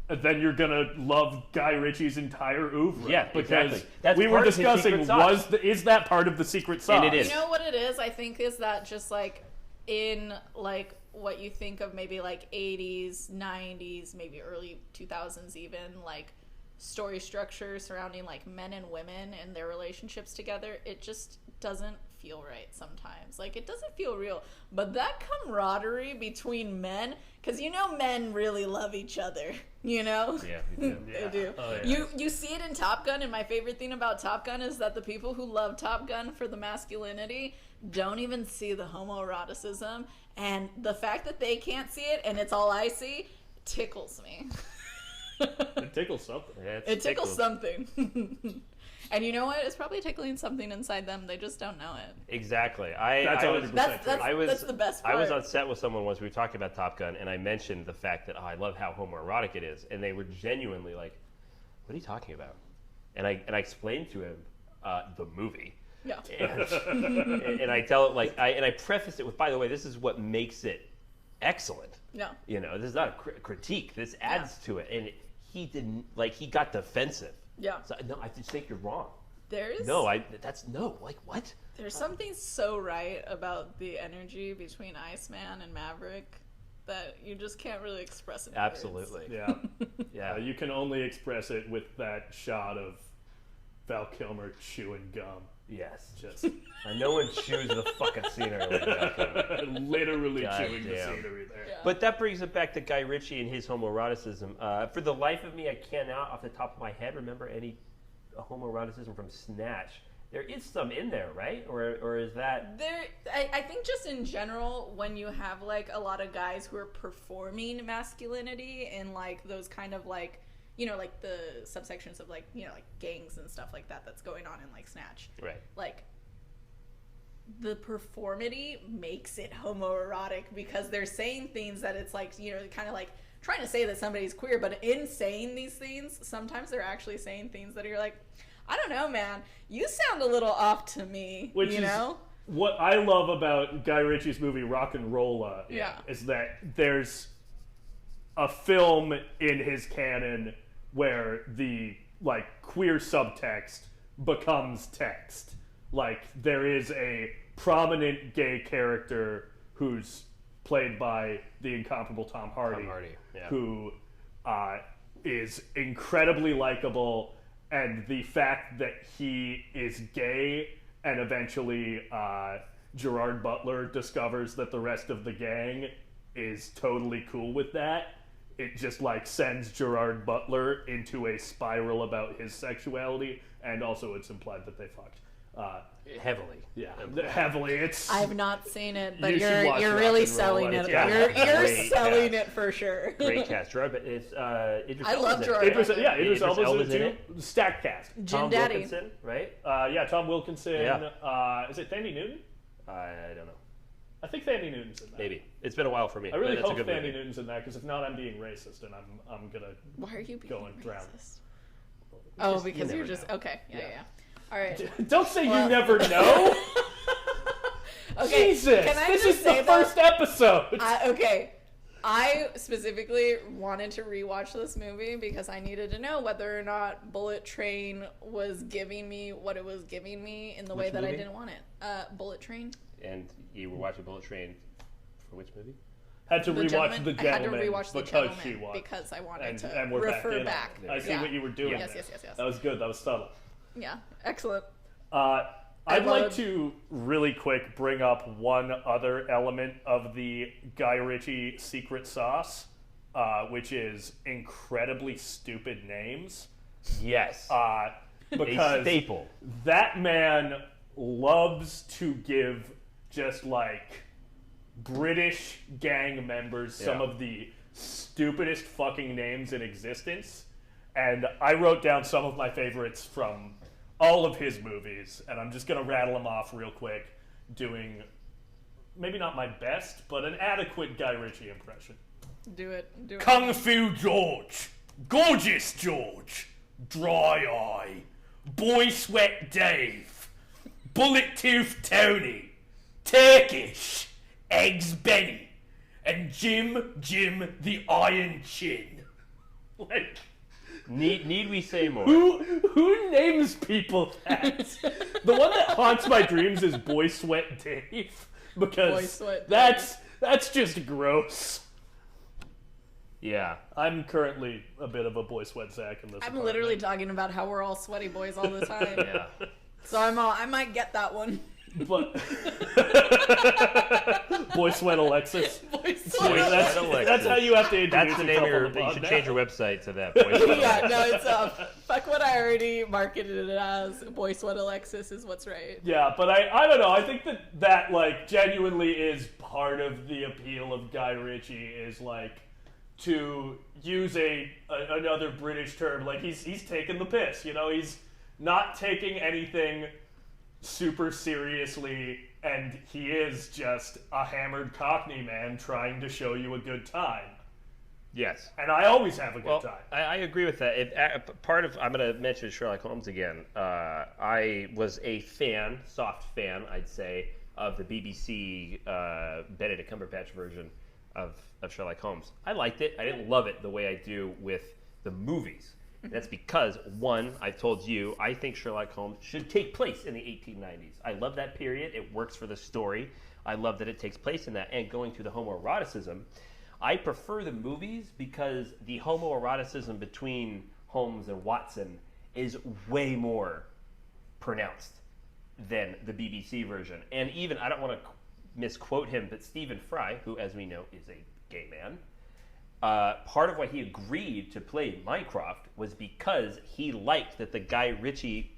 Speaker 4: And then you're gonna love Guy Ritchie's entire oeuvre.
Speaker 2: Yeah,
Speaker 4: because
Speaker 2: exactly. That's
Speaker 4: we were
Speaker 2: part of his
Speaker 4: discussing
Speaker 2: secret sauce.
Speaker 4: is that part of the secret sauce?
Speaker 2: And it is.
Speaker 5: You know what it is? I think is that just like in like what you think of maybe like 80s, 90s, maybe early 2000s even, like story structure surrounding like men and women and their relationships together, it just doesn't feel right sometimes. Like it doesn't feel real. But that camaraderie between men, because you know men really love each other, you know?
Speaker 2: Yeah, we do.
Speaker 5: They do.
Speaker 4: Oh, yeah.
Speaker 5: You see it in Top Gun, and my favorite thing about Top Gun is that the people who love Top Gun for the masculinity don't even see the homoeroticism, and the fact that they can't see it and it's all I see tickles me.
Speaker 4: It tickles something.
Speaker 2: Yeah, it's
Speaker 5: It tickles
Speaker 2: tickles.
Speaker 5: something. And you know what? It's probably tickling something inside them. They just don't know it.
Speaker 2: Exactly.
Speaker 4: That's
Speaker 2: I was,
Speaker 4: 100%
Speaker 5: That's
Speaker 4: true.
Speaker 5: that's the best part.
Speaker 2: I was on set with someone once. We were talking about Top Gun, and I mentioned the fact that I love how homoerotic it is, and they were genuinely like, "What are you talking about?" And I explained to him the movie,
Speaker 5: Yeah.
Speaker 2: and I tell it like I preface it with, "By the way, this is what makes it excellent."
Speaker 5: Yeah.
Speaker 2: You know, this is not a critique. This adds to it, and he didn't like. He got defensive.
Speaker 5: Yeah.
Speaker 2: So, no, I just think you're wrong.
Speaker 5: There's
Speaker 2: Like what?
Speaker 5: there's something so right about the energy between Iceman and Maverick that you just can't really express it. in words.
Speaker 2: Absolutely.
Speaker 4: Yeah.
Speaker 2: Yeah.
Speaker 4: You can only express it with that shot of Val Kilmer chewing gum.
Speaker 2: Yes.
Speaker 4: Just
Speaker 2: No one chews the fucking scenery like that.
Speaker 4: literally
Speaker 2: God
Speaker 4: chewing the
Speaker 2: damn.
Speaker 4: scenery there.
Speaker 5: Yeah.
Speaker 2: But that brings it back to Guy Ritchie and his homoeroticism. For the life of me, I cannot, off the top of my head, remember any homoeroticism from Snatch. there is some in there, right? Or is that
Speaker 5: I think just in general, when you have like a lot of guys who are performing masculinity in like those kind of like, you know, like the subsections of like, you know, like gangs and stuff like that that's going on in like Snatch.
Speaker 2: right?
Speaker 5: Like the performity makes it homoerotic because they're saying things that it's like, you know, kind of like trying to say that somebody's queer, but in saying these things, sometimes they're actually saying things that you're like, I don't know, man. You sound a little off to me.
Speaker 4: Which
Speaker 5: you
Speaker 4: is
Speaker 5: know?
Speaker 4: what I love about Guy Ritchie's movie Rock and Rolla.
Speaker 5: Yeah.
Speaker 4: Is that there's a film in his canon where the like queer subtext becomes text. Like there is a prominent gay character who's played by the incomparable Tom Hardy,
Speaker 2: yeah.
Speaker 4: who is incredibly likable. And the fact that he is gay and eventually Gerard Butler discovers that the rest of the gang is totally cool with that, it just like sends Gerard Butler into a spiral about his sexuality, and also it's implied that they fucked.
Speaker 2: Heavily.
Speaker 4: Yeah, heavily. It's
Speaker 5: I've not seen it, but
Speaker 4: You should watch
Speaker 5: you're
Speaker 4: Rock
Speaker 5: really
Speaker 4: and Roll.
Speaker 5: selling it.
Speaker 4: Yeah.
Speaker 5: You're
Speaker 2: Great
Speaker 5: selling
Speaker 2: cast.
Speaker 5: it for sure.
Speaker 2: Great cast. Gerard, but it's Idris
Speaker 5: I
Speaker 2: Elba's
Speaker 5: love
Speaker 2: in it.
Speaker 5: Gerard.
Speaker 4: Idris Elba's in it too. Stacked cast.
Speaker 5: Jim
Speaker 2: Tom
Speaker 5: Daddy.
Speaker 2: Wilkinson, right?
Speaker 4: Yeah, Tom Wilkinson.
Speaker 2: Yeah.
Speaker 4: Is it Thandie Newton?
Speaker 2: I don't know.
Speaker 4: I think Thandie Newton's in that.
Speaker 2: Maybe. It's been a while for me.
Speaker 4: I really
Speaker 2: but it's
Speaker 4: hope
Speaker 2: a good
Speaker 4: Thandie
Speaker 2: movie.
Speaker 4: Newton's in that, because if not, I'm being racist, and I'm gonna
Speaker 5: Why are you being
Speaker 4: go and drown.
Speaker 5: racist? Oh, because
Speaker 2: you
Speaker 5: you're
Speaker 2: never
Speaker 5: just
Speaker 2: know.
Speaker 5: okay. Yeah. All right.
Speaker 4: Don't say
Speaker 5: Well-
Speaker 4: you never know.
Speaker 5: Okay.
Speaker 4: Jesus,
Speaker 5: Can I
Speaker 4: this
Speaker 5: just
Speaker 4: is
Speaker 5: say
Speaker 4: the first episode.
Speaker 5: okay. I specifically wanted to rewatch this movie because I needed to know whether or not Bullet Train was giving me what it was giving me in the way
Speaker 2: Which
Speaker 5: that I
Speaker 2: movie?
Speaker 5: didn't want it. Bullet Train.
Speaker 2: And you were watching Bullet Train for which movie?
Speaker 4: Had to
Speaker 5: The
Speaker 4: rewatch
Speaker 5: Gentleman.
Speaker 4: The
Speaker 5: I had to
Speaker 4: Gentleman
Speaker 5: rewatch The
Speaker 4: because
Speaker 5: Gentleman
Speaker 4: she watched.
Speaker 5: because I wanted
Speaker 4: And
Speaker 5: to
Speaker 4: we're
Speaker 5: refer
Speaker 4: in
Speaker 5: back.
Speaker 4: on it. I see
Speaker 5: Yeah.
Speaker 4: what you were doing.
Speaker 5: Yes,
Speaker 4: there.
Speaker 5: yes.
Speaker 4: That was good. That was subtle.
Speaker 5: Yeah, excellent.
Speaker 4: I'd like
Speaker 5: love-
Speaker 4: to really quick bring up one other element of the Guy Ritchie secret sauce, which is incredibly stupid names.
Speaker 2: Yes.
Speaker 4: Because
Speaker 2: a staple.
Speaker 4: that man loves to give just like British gang members some
Speaker 2: Yeah.
Speaker 4: of the stupidest fucking names in existence. And I wrote down some of my favorites from all of his movies, and I'm just going to rattle them off real quick, doing maybe not my best, but an adequate Guy Ritchie impression.
Speaker 5: Do it.
Speaker 4: Kung Fu George, Gorgeous George, Dry Eye, Boy Sweat Dave, Bullet Tooth Tony, Turkish, Eggs Benny, and Jim the Iron Chin. Like,
Speaker 2: Need we say more?
Speaker 4: who names people that? The one that haunts my dreams is Boy Sweat Dave, because
Speaker 5: Boy Sweat
Speaker 4: that's just gross.
Speaker 2: Yeah.
Speaker 4: I'm currently a bit of a Boy Sweat Zack in this.
Speaker 5: I'm
Speaker 4: apartment.
Speaker 5: literally talking about how we're all sweaty boys all the time.
Speaker 2: Yeah.
Speaker 5: So I might get that one.
Speaker 4: But Boy Sweat Alexis.
Speaker 5: Boy
Speaker 2: Sweat
Speaker 4: That's,
Speaker 2: Alexis.
Speaker 4: that's how you have to introduce
Speaker 2: That's the name of
Speaker 4: yourself
Speaker 2: your.
Speaker 4: on
Speaker 2: You
Speaker 4: the
Speaker 2: should
Speaker 4: pod
Speaker 2: change
Speaker 4: now.
Speaker 2: your website to that. Boy.
Speaker 5: Yeah, no, it's fuck what I already marketed it as. Boy Sweat Alexis is what's right.
Speaker 4: Yeah, but I don't know. I think that like genuinely is part of the appeal of Guy Ritchie, is like to use another British term. Like he's taking the piss, you know. He's not taking anything super seriously, and he is just a hammered Cockney man trying to show you a good time.
Speaker 2: Yes.
Speaker 4: And I always have a good time.
Speaker 2: I agree with that. Part of I'm going to mention Sherlock Holmes again. I was a fan, soft fan, I'd say, of the BBC Benedict Cumberbatch version of Sherlock Holmes. I liked it. I didn't love it the way I do with the movies. And that's because, one, I've told you, I think Sherlock Holmes should take place in the 1890s. I love that period. It works for the story. I love that it takes place in that. And going to the homoeroticism, I prefer the movies because the homoeroticism between Holmes and Watson is way more pronounced than the BBC version. And even, I don't want to misquote him, but Stephen Fry, who, as we know, is a gay man, part of why he agreed to play Mycroft was because he liked that the Guy Ritchie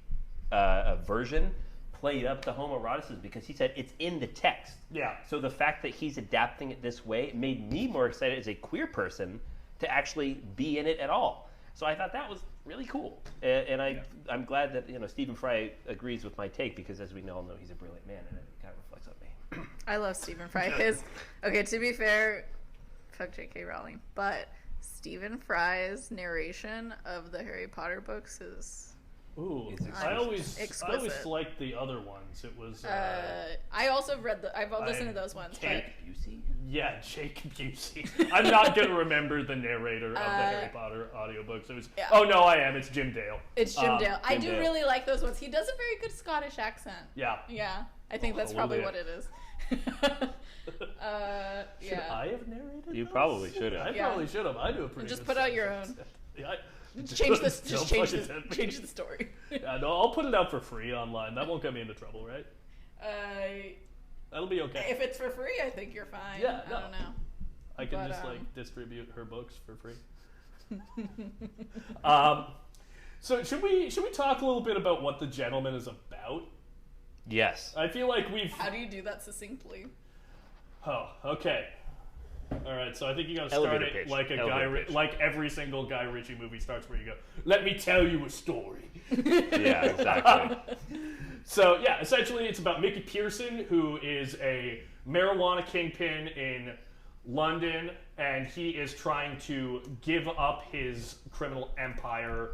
Speaker 2: version played up the homoeroticism because he said it's in the text.
Speaker 4: Yeah.
Speaker 2: So the fact that he's adapting it this way made me more excited as a queer person to actually be in it at all. So I thought that was really cool, and I'm glad that Stephen Fry agrees with my take because, as we all know, he's a brilliant man, and it kind of reflects on me.
Speaker 5: I love Stephen Fry. Okay, to be fair, fuck J.K. Rowling, but Stephen Fry's narration of the Harry Potter books is.
Speaker 4: Ooh,
Speaker 2: It's
Speaker 4: I always
Speaker 5: exquisite.
Speaker 4: liked the other ones. It was
Speaker 5: I also read I've listened to those ones.
Speaker 2: Jake Busey?
Speaker 4: yeah, Jake Busey. I'm not gonna remember the narrator of the Harry Potter audiobooks. It was oh no, I am. It's Jim Dale.
Speaker 5: It's Jim Dale. I do
Speaker 2: Dale.
Speaker 5: really like those ones. He does a very good Scottish accent.
Speaker 4: Yeah.
Speaker 5: Yeah, I think that's
Speaker 4: Oh,
Speaker 5: probably
Speaker 4: yeah.
Speaker 5: what it is.
Speaker 4: Should
Speaker 5: Yeah.
Speaker 4: I have narrated?
Speaker 2: You
Speaker 4: those?
Speaker 2: probably should have.
Speaker 4: I
Speaker 5: Yeah.
Speaker 4: probably should have. I do a pretty.
Speaker 5: Just
Speaker 4: good
Speaker 5: put out
Speaker 4: Scottish
Speaker 5: your own.
Speaker 4: accent. Yeah,
Speaker 5: Change
Speaker 4: Don't
Speaker 5: change the story.
Speaker 4: Yeah, no, I'll put it out for free online. That won't get me into trouble, right? That'll be okay.
Speaker 5: If it's for free, I think you're fine.
Speaker 4: Yeah,
Speaker 5: I
Speaker 4: no.
Speaker 5: don't know.
Speaker 4: I can
Speaker 5: but,
Speaker 4: just distribute her books for free. So should we talk a little bit about what The Gentleman is about?
Speaker 2: Yes.
Speaker 4: I feel like we've.
Speaker 5: How do you do that succinctly?
Speaker 4: Oh, okay. All right, so I think you gotta start
Speaker 2: Elevator
Speaker 4: it
Speaker 2: pitch.
Speaker 4: like a
Speaker 2: Elevator
Speaker 4: Guy,
Speaker 2: pitch.
Speaker 4: like every single Guy Ritchie movie starts, where you go, "Let me tell you a story."
Speaker 2: Yeah, exactly.
Speaker 4: So yeah, essentially it's about Mickey Pearson, who is a marijuana kingpin in London, and he is trying to give up his criminal empire.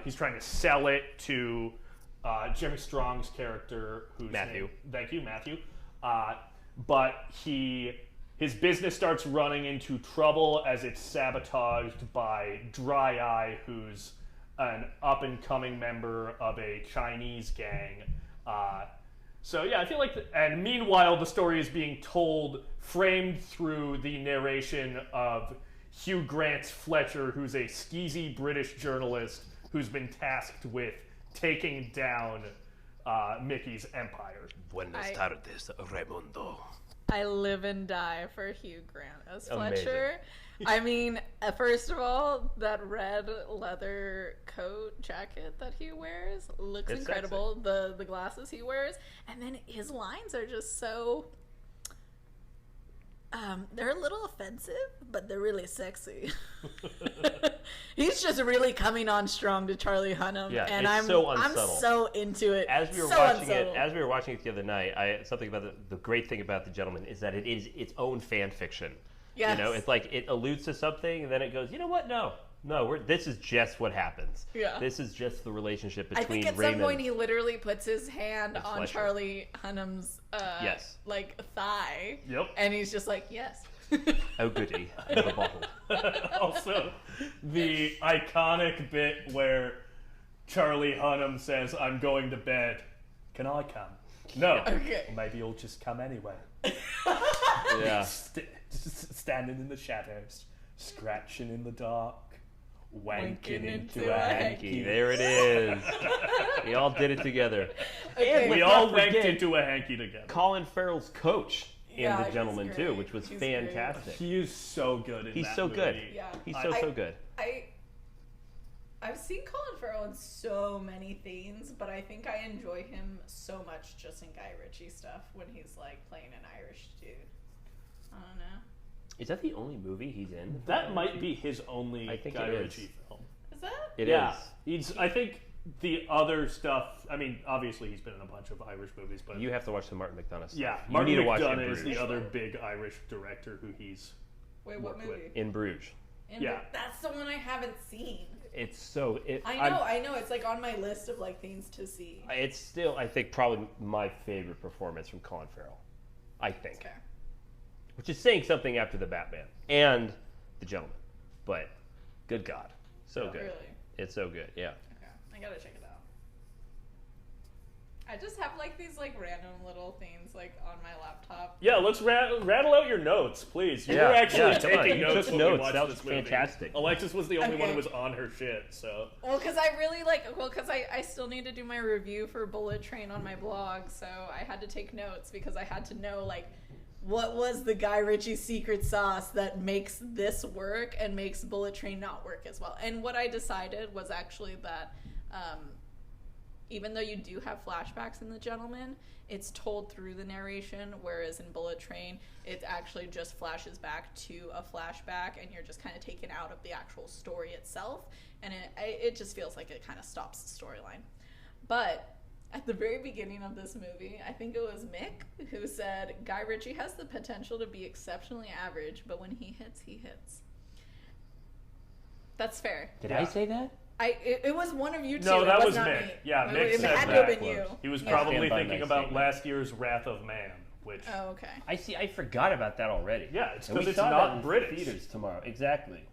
Speaker 4: He's trying to sell it to Jeremy Strong's character, who's
Speaker 2: Matthew.
Speaker 4: Thank you, Matthew. But his business starts running into trouble as it's sabotaged by Dry Eye, who's an up-and-coming member of a Chinese gang. So yeah, I feel like, and meanwhile, the story is being told, framed through the narration of Hugh Grant's Fletcher, who's a skeezy British journalist who's been tasked with taking down Mickey's empire.
Speaker 2: Buenas tardes, Raimundo.
Speaker 5: I live and die for Hugh Grant as
Speaker 2: Amazing.
Speaker 5: Fletcher. I mean, first of all, that red leather coat jacket that he wears looks
Speaker 2: It's
Speaker 5: incredible. The glasses he wears, and then his lines are just so. They're a little offensive, but they're really sexy. He's just really coming on strong to Charlie Hunnam,
Speaker 2: Yeah,
Speaker 5: and
Speaker 2: it's
Speaker 5: I'm
Speaker 2: so unsubtle.
Speaker 5: so into it.
Speaker 2: As we were
Speaker 5: So
Speaker 2: watching
Speaker 5: unsubtle.
Speaker 2: it the other night, something about the great thing about The Gentleman is that it is its own fan fiction.
Speaker 5: Yes.
Speaker 2: You know, it's like it alludes to something, and then it goes, you know what? No, this is just what happens.
Speaker 5: Yeah.
Speaker 2: This is just the relationship
Speaker 5: I
Speaker 2: between
Speaker 5: think at
Speaker 2: Raymond.
Speaker 5: some point he literally puts his hand
Speaker 2: And
Speaker 5: on
Speaker 2: Fletcher.
Speaker 5: Charlie Hunnam's
Speaker 2: Yes.
Speaker 5: like thigh.
Speaker 4: Yep.
Speaker 5: And he's just like, yes.
Speaker 2: Oh goody, another bottle.
Speaker 4: Also, the iconic bit where Charlie Hunnam says, "I'm going to bed. Can I come?" No.
Speaker 5: Okay.
Speaker 4: Well, maybe you'll just come anyway.
Speaker 2: Yeah.
Speaker 4: Standing in the shadows, scratching in the dark, wanking
Speaker 5: Wanking
Speaker 4: into a
Speaker 5: a
Speaker 4: hanky.
Speaker 2: There it is. We all did it together.
Speaker 5: Okay.
Speaker 4: We
Speaker 2: Let's
Speaker 4: all
Speaker 2: not
Speaker 4: wanked
Speaker 2: forget
Speaker 4: into a hanky together.
Speaker 2: Colin Farrell's coach in
Speaker 5: Yeah,
Speaker 2: The
Speaker 5: he's
Speaker 2: Gentleman too,
Speaker 5: great.
Speaker 2: which was
Speaker 5: He's great.
Speaker 2: fantastic.
Speaker 4: He is so good in
Speaker 2: He's
Speaker 4: that
Speaker 2: so
Speaker 4: movie.
Speaker 2: good.
Speaker 5: Yeah.
Speaker 2: He's
Speaker 5: I-
Speaker 2: so good.
Speaker 5: I've seen Colin Farrell in so many things, but I think I enjoy him so much just in Guy Ritchie stuff when he's like playing an Irish dude. I don't know.
Speaker 2: Is that the only movie he's in?
Speaker 4: That might be his only
Speaker 2: I think
Speaker 4: Guy
Speaker 2: it is.
Speaker 4: Ritchie film.
Speaker 5: Is that?
Speaker 2: It
Speaker 4: Yeah,
Speaker 2: is.
Speaker 4: I think the other stuff. I mean, obviously he's been in a bunch of Irish movies, but
Speaker 2: You have to watch the Martin McDonagh stuff.
Speaker 4: yeah,
Speaker 2: You
Speaker 4: Martin
Speaker 2: need to watch
Speaker 4: McDonagh
Speaker 2: In
Speaker 4: is the
Speaker 2: Bruges.
Speaker 4: other big Irish director who he's
Speaker 5: Wait, what
Speaker 4: worked with.
Speaker 5: movie?
Speaker 2: In Bruges.
Speaker 4: Yeah.
Speaker 5: That's the one I haven't seen.
Speaker 2: It's so.
Speaker 5: I know. It's like on my list of like things to see.
Speaker 2: It's still, I think, probably my favorite performance from Colin Farrell. I think.
Speaker 5: Okay.
Speaker 2: Which is saying something after the Batman and The Gentleman. But good God, so
Speaker 4: Yeah.
Speaker 2: good.
Speaker 5: Really?
Speaker 2: It's so good. Yeah.
Speaker 5: Okay. I gotta check it out. I just have like these like random little things like on my laptop.
Speaker 4: Yeah, let's rattle out your notes, please. You
Speaker 2: Yeah,
Speaker 4: were actually
Speaker 2: yeah, come on,
Speaker 4: taking
Speaker 2: you
Speaker 4: notes
Speaker 2: took
Speaker 4: when we
Speaker 2: notes.
Speaker 4: watched
Speaker 2: That was
Speaker 4: this movie.
Speaker 2: fantastic.
Speaker 4: Alexis was the only one
Speaker 5: Okay.
Speaker 4: who was on her shit, so.
Speaker 5: Well, because I really like. Well, because I still need to do my review for Bullet Train on my blog, so I had to take notes because I had to know like what was the Guy Ritchie secret sauce that makes this work and makes Bullet Train not work as well. And what I decided was actually that even though you do have flashbacks in The Gentleman, it's told through the narration, whereas in Bullet Train, it actually just flashes back to a flashback, and you're just kind of taken out of the actual story itself, and it just feels like it kind of stops the storyline. But at the very beginning of this movie, I think it was Mick who said, Guy Ritchie has the potential to be exceptionally average, but when he hits, he hits. That's fair.
Speaker 2: Did I say that?
Speaker 5: It was one of you two.
Speaker 4: No, that
Speaker 5: it
Speaker 4: was
Speaker 5: not
Speaker 4: Mick.
Speaker 5: Me.
Speaker 4: Yeah, Mick
Speaker 5: it
Speaker 4: said
Speaker 5: had to
Speaker 4: that.
Speaker 5: have been you.
Speaker 4: He was
Speaker 2: Yeah.
Speaker 4: probably
Speaker 2: Stand by
Speaker 4: thinking
Speaker 2: my
Speaker 4: about
Speaker 2: statement.
Speaker 4: last year's Wrath of Man, which...
Speaker 5: Oh, okay.
Speaker 2: I see. I forgot about that already.
Speaker 4: Yeah, it's
Speaker 2: And we
Speaker 4: because it's
Speaker 2: saw that
Speaker 4: not
Speaker 2: in
Speaker 4: British.
Speaker 2: theaters tomorrow. Exactly.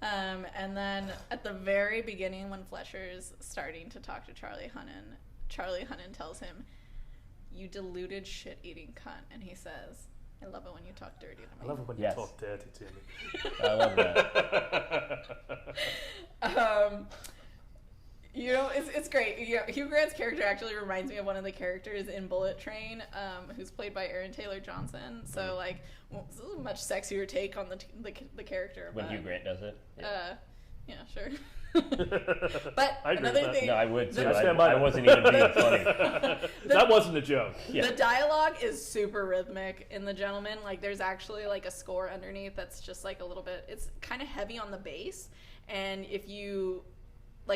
Speaker 5: And then at the very beginning, when Fletcher's starting to talk to Charlie Hunnam tells him, "You deluded shit-eating cunt," and he says, "I love it when you talk dirty to me."
Speaker 4: I love it when
Speaker 2: Yes.
Speaker 4: you talk dirty to me.
Speaker 2: I love that.
Speaker 5: It's great. Hugh Grant's character actually reminds me of one of the characters in Bullet Train, who's played by Aaron Taylor Johnson. So, it's a much sexier take on the character.
Speaker 2: When Hugh Grant does it.
Speaker 5: Yeah, sure. But
Speaker 4: I agree
Speaker 5: another
Speaker 4: with that.
Speaker 5: thing,
Speaker 2: No, I would too.
Speaker 4: I stand by
Speaker 2: I
Speaker 4: that.
Speaker 2: wasn't even being funny.
Speaker 4: That wasn't a joke.
Speaker 2: Yeah.
Speaker 5: the dialogue is super rhythmic in The Gentleman. There's actually a score underneath that's just a little bit. It's kind of heavy on the bass, and if you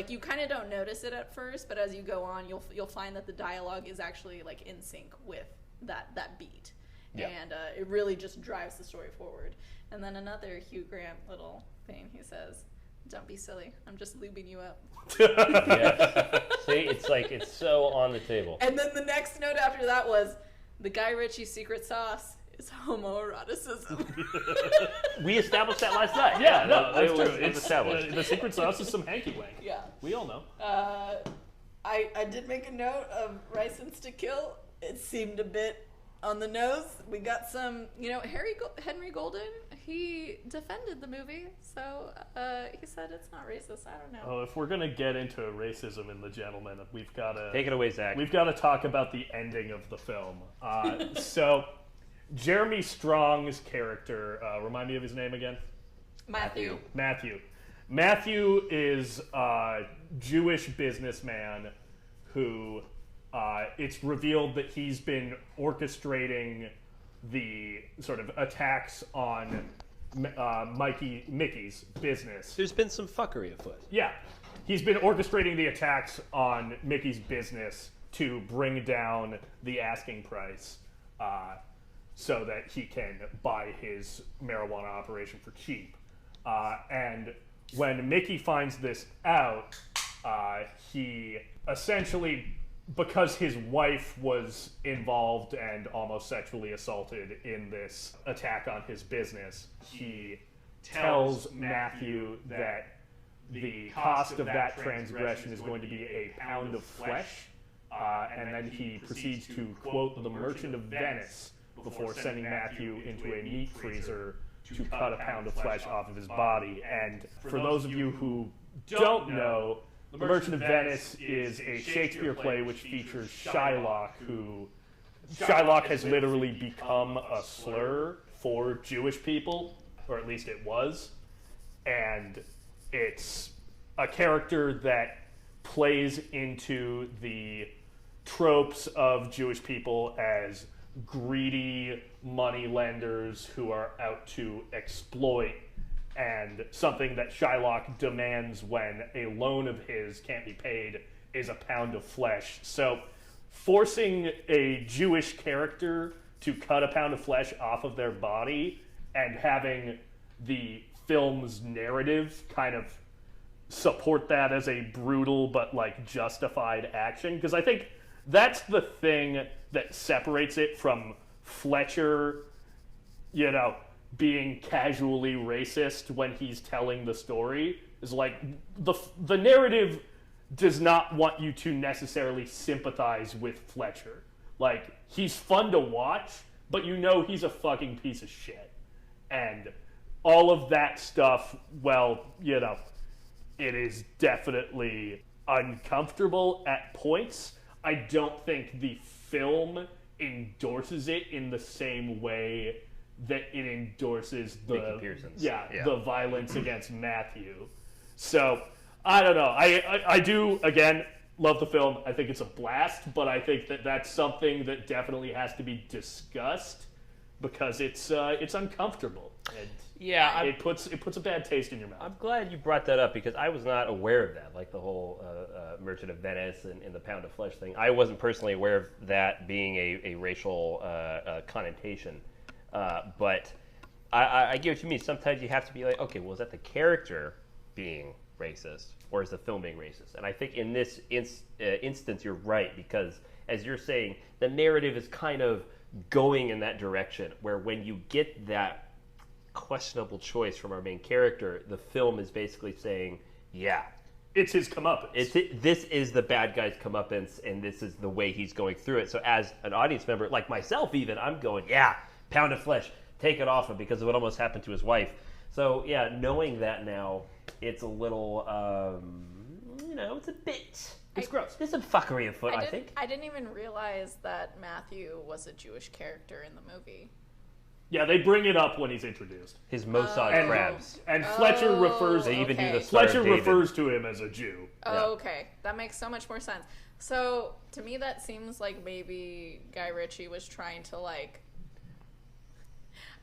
Speaker 5: you kind of don't notice it at first, but as you go on, you'll find that the dialogue is actually in sync with that beat,
Speaker 2: Yeah.
Speaker 5: and it really just drives the story forward. And then another Hugh Grant little thing, he says, "Don't be silly. I'm just lubing you up."
Speaker 2: Yes. See, it's so on the table.
Speaker 5: And then the next note after that was, "The Guy Ritchie secret sauce is homoeroticism."
Speaker 2: We established that last night.
Speaker 4: Yeah, no, that's
Speaker 2: it
Speaker 4: true.
Speaker 2: was
Speaker 4: It's
Speaker 2: established.
Speaker 4: the secret sauce is some hanky wank.
Speaker 5: Yeah.
Speaker 4: We all know.
Speaker 5: I did make a note of License to Kill. It seemed a bit on the nose. We got some, Henry Golden, he defended the movie, so he said it's not racist. I don't know.
Speaker 4: Oh, if we're gonna get into racism in The Gentleman, we've got to
Speaker 2: Take it away, Zack.
Speaker 4: We've got to talk about the ending of the film. So, Jeremy Strong's character, remind me of his name again?
Speaker 5: Matthew.
Speaker 4: Matthew is a Jewish businessman who it's revealed that he's been orchestrating the sort of attacks on Mickey's business.
Speaker 2: There's been some fuckery afoot.
Speaker 4: Yeah, he's been orchestrating the attacks on Mickey's business to bring down the asking price so that he can buy his marijuana operation for cheap. And when Mickey finds this out, he essentially, because his wife was involved and almost sexually assaulted in this attack on his business, he tells Matthew that the cost of that transgression is going to be a pound of flesh, and then he proceeds to quote the Merchant of Venice before sending Matthew into a meat freezer to cut a pound of flesh off of his body. And for those of you who don't know, The Merchant of Venice is a Shakespeare play which features Shylock, who Shylock has literally become a slur for Jewish people, or at least it was. And it's a character that plays into the tropes of Jewish people as greedy money lenders who are out to exploit, and something that Shylock demands when a loan of his can't be paid is a pound of flesh. So forcing a Jewish character to cut a pound of flesh off of their body and having the film's narrative kind of support that as a brutal but justified action, because I think that's the thing that separates it from Fletcher, being casually racist when he's telling the story. Is the narrative does not want you to necessarily sympathize with Fletcher. He's fun to watch, but he's a fucking piece of shit. And all of that stuff, it is definitely uncomfortable at points. I don't think the film endorses it in the same way that it endorses the violence against Matthew. So I don't know. I do, again, love the film. I think it's a blast, but I think that that's something that definitely has to be discussed because it's uncomfortable. And
Speaker 2: Yeah,
Speaker 4: it puts a bad taste in your mouth.
Speaker 2: I'm glad you brought that up because I was not aware of that, like the whole Merchant of Venice and the Pound of Flesh thing. I wasn't personally aware of that being a racial connotation, but I get what you mean. Sometimes you have to be like, okay, well, is that the character being racist or is the film being racist? And I think in this instance, you're right because, as you're saying, the narrative is kind of going in that direction where when you get that questionable choice from our main character, the film is basically saying, yeah,
Speaker 4: it's his comeuppance.
Speaker 2: This is the bad guy's comeuppance, and this is the way he's going through it. So as an audience member, like myself even, I'm going, yeah, Pound of Flesh, take it off him because of what almost happened to his wife. So yeah, knowing that now, it's a little, it's a bit...
Speaker 4: It's gross.
Speaker 2: There's some fuckery afoot, I think.
Speaker 5: I didn't even realize that Matthew was a Jewish character in the movie.
Speaker 4: Yeah, they bring it up when he's introduced.
Speaker 2: His Mossad crabs.
Speaker 4: And Fletcher refers...
Speaker 2: They even do the
Speaker 4: Fletcher refers to him as a Jew.
Speaker 5: Oh, okay. That makes so much more sense. So, to me, that seems like maybe Guy Ritchie was trying to, like...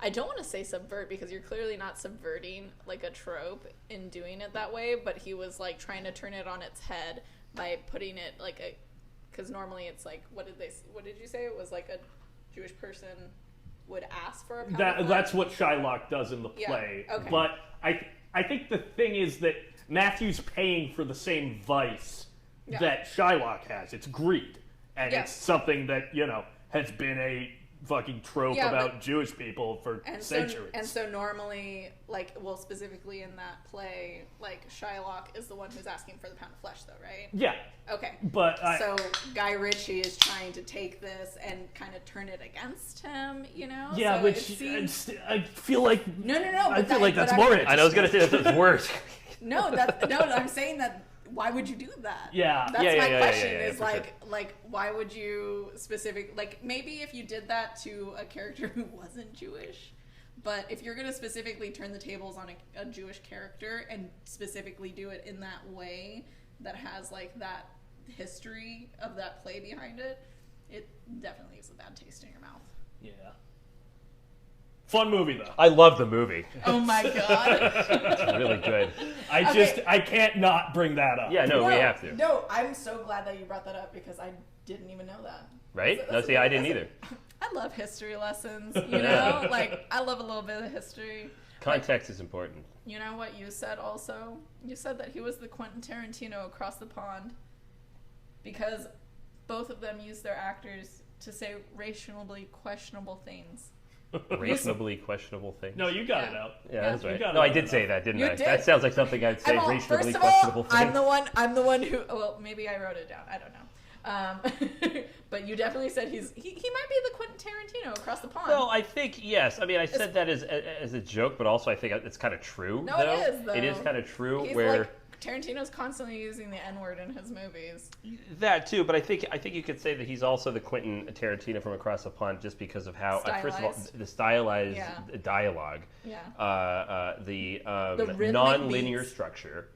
Speaker 5: I don't want to say subvert because you're clearly not subverting, like, a trope in doing it that way, but he was, like, trying to turn it on its head by putting it, like, a... Because normally it's like, what did you say? It was, like, a Jewish person... would ask for a pound of flesh?
Speaker 4: That's what Shylock does in the play.
Speaker 5: Okay.
Speaker 4: But I think the thing is that Matthew's paying for the same vice that Shylock has. It's greed. And it's something that, has been a fucking trope about Jewish people for centuries.
Speaker 5: And so normally, specifically in that play, Shylock is the one who's asking for the pound of flesh, though, right?
Speaker 4: Yeah.
Speaker 5: Okay.
Speaker 4: But
Speaker 5: so Guy Ritchie is trying to take this and kind of turn it against him,
Speaker 4: Yeah,
Speaker 5: so
Speaker 4: which I feel like...
Speaker 5: No.
Speaker 4: I feel like that's more interesting.
Speaker 2: I was going to say that's worse.
Speaker 5: No, I'm saying that... Why would you do that?
Speaker 4: Yeah.
Speaker 5: That's my question is
Speaker 2: sure.
Speaker 5: why would you maybe if you did that to a character who wasn't Jewish, but if you're going to specifically turn the tables on a Jewish character and specifically do it in that way that has that history of that play behind it, it definitely is a bad taste in your mouth.
Speaker 4: Yeah. Fun movie, though.
Speaker 2: I love the movie.
Speaker 5: Oh my god.
Speaker 2: It's really good.
Speaker 4: I can't not bring that up.
Speaker 2: Yeah, no, we have to.
Speaker 5: No, I'm so glad that you brought that up because I didn't even know that.
Speaker 2: Right? I didn't either.
Speaker 5: I love history lessons, I love a little bit of history.
Speaker 2: Context is important.
Speaker 5: You know what you said also? You said that he was the Quentin Tarantino across the pond because both of them used their actors to say racially questionable things.
Speaker 2: Reasonably questionable things.
Speaker 4: No, you got it out.
Speaker 2: Yeah, that's right. No, I did say that, didn't I?
Speaker 5: did.
Speaker 2: That sounds like something I'd say. Reasonably
Speaker 5: first of
Speaker 2: questionable
Speaker 5: all,
Speaker 2: things.
Speaker 5: I'm the one who. Well, maybe I wrote it down. I don't know. But you definitely said he might be the Quentin Tarantino across the pond.
Speaker 2: Well, I think yes. I mean, I said that as a joke, but also I think it's kind of true.
Speaker 5: No,
Speaker 2: though.
Speaker 5: it is though.
Speaker 2: It is kind of true.
Speaker 5: He's
Speaker 2: where
Speaker 5: Tarantino's constantly using the N-word in his movies.
Speaker 2: That too, but I think you could say that he's also the Quentin Tarantino from across the pond, just because of how first of all the stylized dialogue, the non-linear
Speaker 5: beats.
Speaker 2: Structure.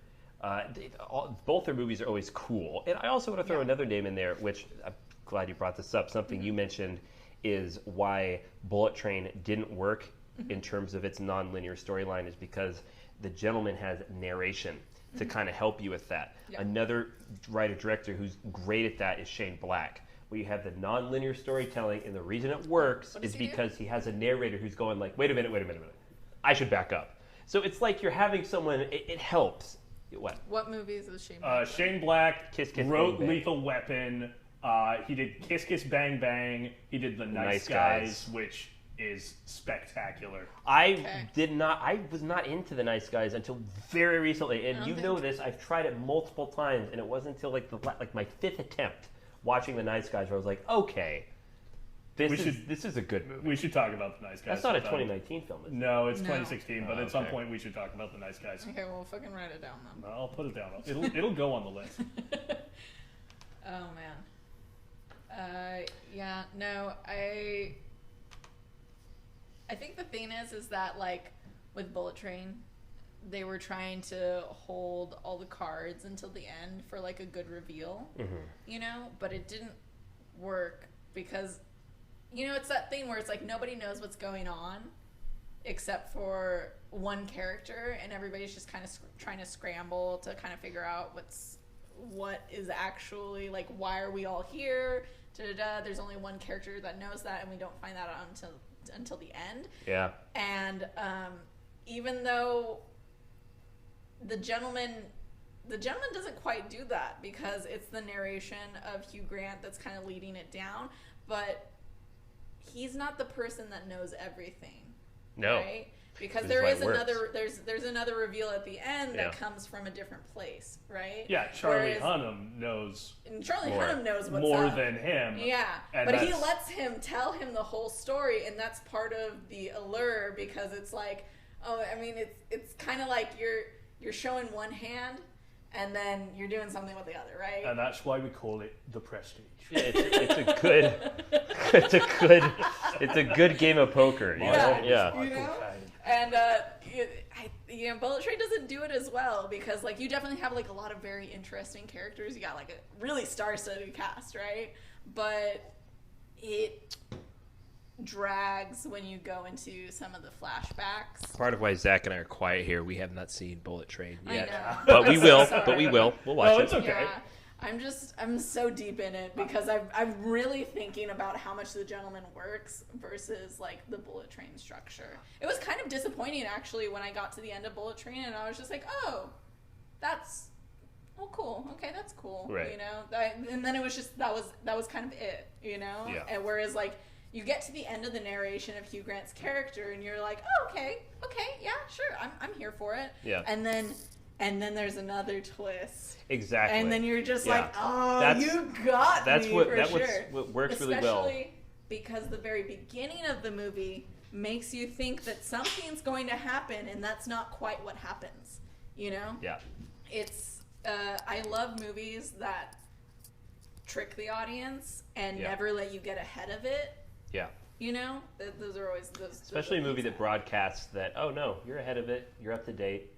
Speaker 2: Both their movies are always cool, and I also want to throw another name in there, which I'm glad you brought this up. Something you mentioned is why Bullet Train didn't work in terms of its non-linear storyline is because The Gentleman has narration to kind of help you with that. Yeah. Another writer-director who's great at that is Shane Black, where you have the non-linear storytelling, and the reason it works is because he has a narrator who's going like, wait a minute, I should back up. So it's like you're having someone, it helps.
Speaker 5: What movies is Shane Black?
Speaker 4: Shane Black
Speaker 2: Kiss,
Speaker 4: wrote
Speaker 2: Bang, Bang.
Speaker 4: Lethal Weapon. He did Kiss Kiss Bang Bang. He did The Nice Guys, which is spectacular.
Speaker 2: I was not into The Nice Guys until very recently, and you know this. I've tried it multiple times, and it wasn't until like my fifth attempt watching The Nice Guys where I was like, okay, this is a good movie.
Speaker 4: We should talk about The Nice Guys.
Speaker 2: That's not a 2019 film, is it?
Speaker 4: No, it's 2016, but at some point we should talk about The Nice Guys.
Speaker 5: Okay, well, fucking write it down then.
Speaker 4: I'll put it down. It'll go on the list.
Speaker 5: Oh man. I think the thing is that with Bullet Train, they were trying to hold all the cards until the end for like a good reveal, you know, but it didn't work because, you know, it's that thing where it's like nobody knows what's going on except for one character, and everybody's just kind of trying to scramble to kind of figure out what is actually, like, why are we all here? Da-da-da. There's only one character that knows that, and we don't find that out until the end.
Speaker 2: Yeah.
Speaker 5: And even though the gentleman doesn't quite do that, because it's the narration of Hugh Grant that's kind of leading it down, but he's not the person that knows everything.
Speaker 2: No.
Speaker 5: Right? Because
Speaker 2: Which
Speaker 5: there
Speaker 2: is
Speaker 5: is
Speaker 2: why it
Speaker 5: another there's another reveal at the end that comes from a different place, right?
Speaker 4: Yeah, Charlie Hunnam knows
Speaker 5: And Charlie
Speaker 2: more.
Speaker 5: Hunnam knows what's
Speaker 4: more
Speaker 5: up.
Speaker 4: than him.
Speaker 5: Yeah,
Speaker 4: And
Speaker 5: but he
Speaker 4: that's-
Speaker 5: lets him tell him the whole story, and that's part of the allure, because it's like, oh, I mean, it's kind of like you're showing one hand, and then you're doing something with the other, right?
Speaker 4: And that's why we call it the Prestige.
Speaker 2: Yeah, it's a good game of poker. You know? Yeah.
Speaker 5: You know? And you know, Bullet Train doesn't do it as well, because like you definitely have like a lot of very interesting characters. You got like a really star-studded cast, right? But it drags when you go into some of the flashbacks.
Speaker 2: Part of why Zach and I are quiet here, we have not seen Bullet Train yet.
Speaker 5: I know.
Speaker 2: But we will.
Speaker 5: Sorry.
Speaker 2: But we will. We'll watch
Speaker 4: Oh,
Speaker 2: it.
Speaker 4: it's okay.
Speaker 5: Yeah. I'm so deep in it because I'm really thinking about how much The Gentleman works versus like the Bullet Train structure. It was kind of disappointing actually when I got to the end of Bullet Train, and I was just like, oh, cool. Okay, that's cool.
Speaker 2: Right.
Speaker 5: You know, and then it was just that was kind of it. You know.
Speaker 2: Yeah.
Speaker 5: And whereas like you get to the end of the narration of Hugh Grant's character, and you're like, oh, okay, yeah, sure, I'm here for it.
Speaker 2: Yeah.
Speaker 5: And then there's another twist.
Speaker 2: Exactly.
Speaker 5: And then you're just
Speaker 2: Yeah.
Speaker 5: like, oh,
Speaker 2: That's-
Speaker 5: you got
Speaker 2: That's
Speaker 5: me
Speaker 2: what
Speaker 5: for
Speaker 2: that
Speaker 5: sure.
Speaker 2: what works really well.
Speaker 5: Especially because the very beginning of the movie makes you think that something's going to happen, and that's not quite what happens. You know?
Speaker 2: Yeah.
Speaker 5: It's I love movies that trick the audience and
Speaker 2: Yeah.
Speaker 5: never let you get ahead of it.
Speaker 2: Yeah.
Speaker 5: You know? Those are always those.
Speaker 2: Especially a movie that broadcasts that, oh no, you're ahead of it, you're up to date.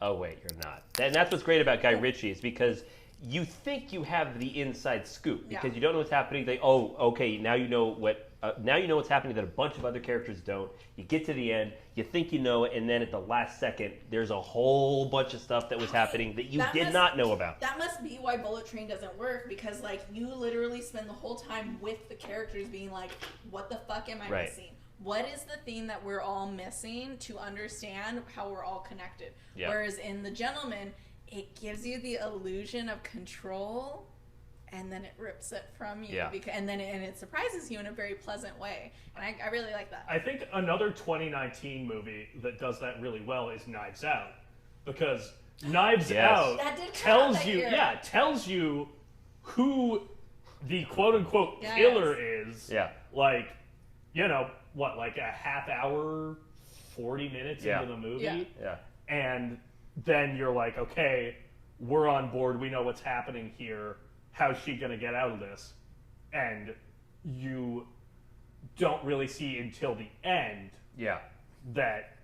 Speaker 2: Oh wait, you're not. And that's what's great about Guy Ritchie, is because you think you have the inside scoop because you don't know what's happening. Okay, now you know what's happening that a bunch of other characters don't. You get to the end, you think you know it, and then at the last second, there's a whole bunch of stuff that was happening that you did not know about.
Speaker 5: That must be why Bullet Train doesn't work, because like you literally spend the whole time with the characters being like, what the fuck am I missing? What is the thing that we're all missing to understand how we're all connected?
Speaker 2: Yeah.
Speaker 5: Whereas in The Gentleman, it gives you the illusion of control, and then it rips it from you.
Speaker 2: Yeah.
Speaker 5: And it surprises you in a very pleasant way. And I really like that.
Speaker 4: I think another 2019 movie that does that really well is Knives Out, because Knives Out
Speaker 5: That did come out
Speaker 4: tells
Speaker 5: that
Speaker 4: you,
Speaker 5: year.
Speaker 4: tells you who the quote unquote
Speaker 5: Yes.
Speaker 4: killer is.
Speaker 2: Yeah.
Speaker 4: Like, you know, what, like a half hour, 40 minutes
Speaker 2: Yeah.
Speaker 4: into the movie,
Speaker 2: Yeah.
Speaker 4: and then you're like, okay, we're on board. We know what's happening here. How's she gonna get out of this? And you don't really see until the end
Speaker 2: Yeah.
Speaker 4: that,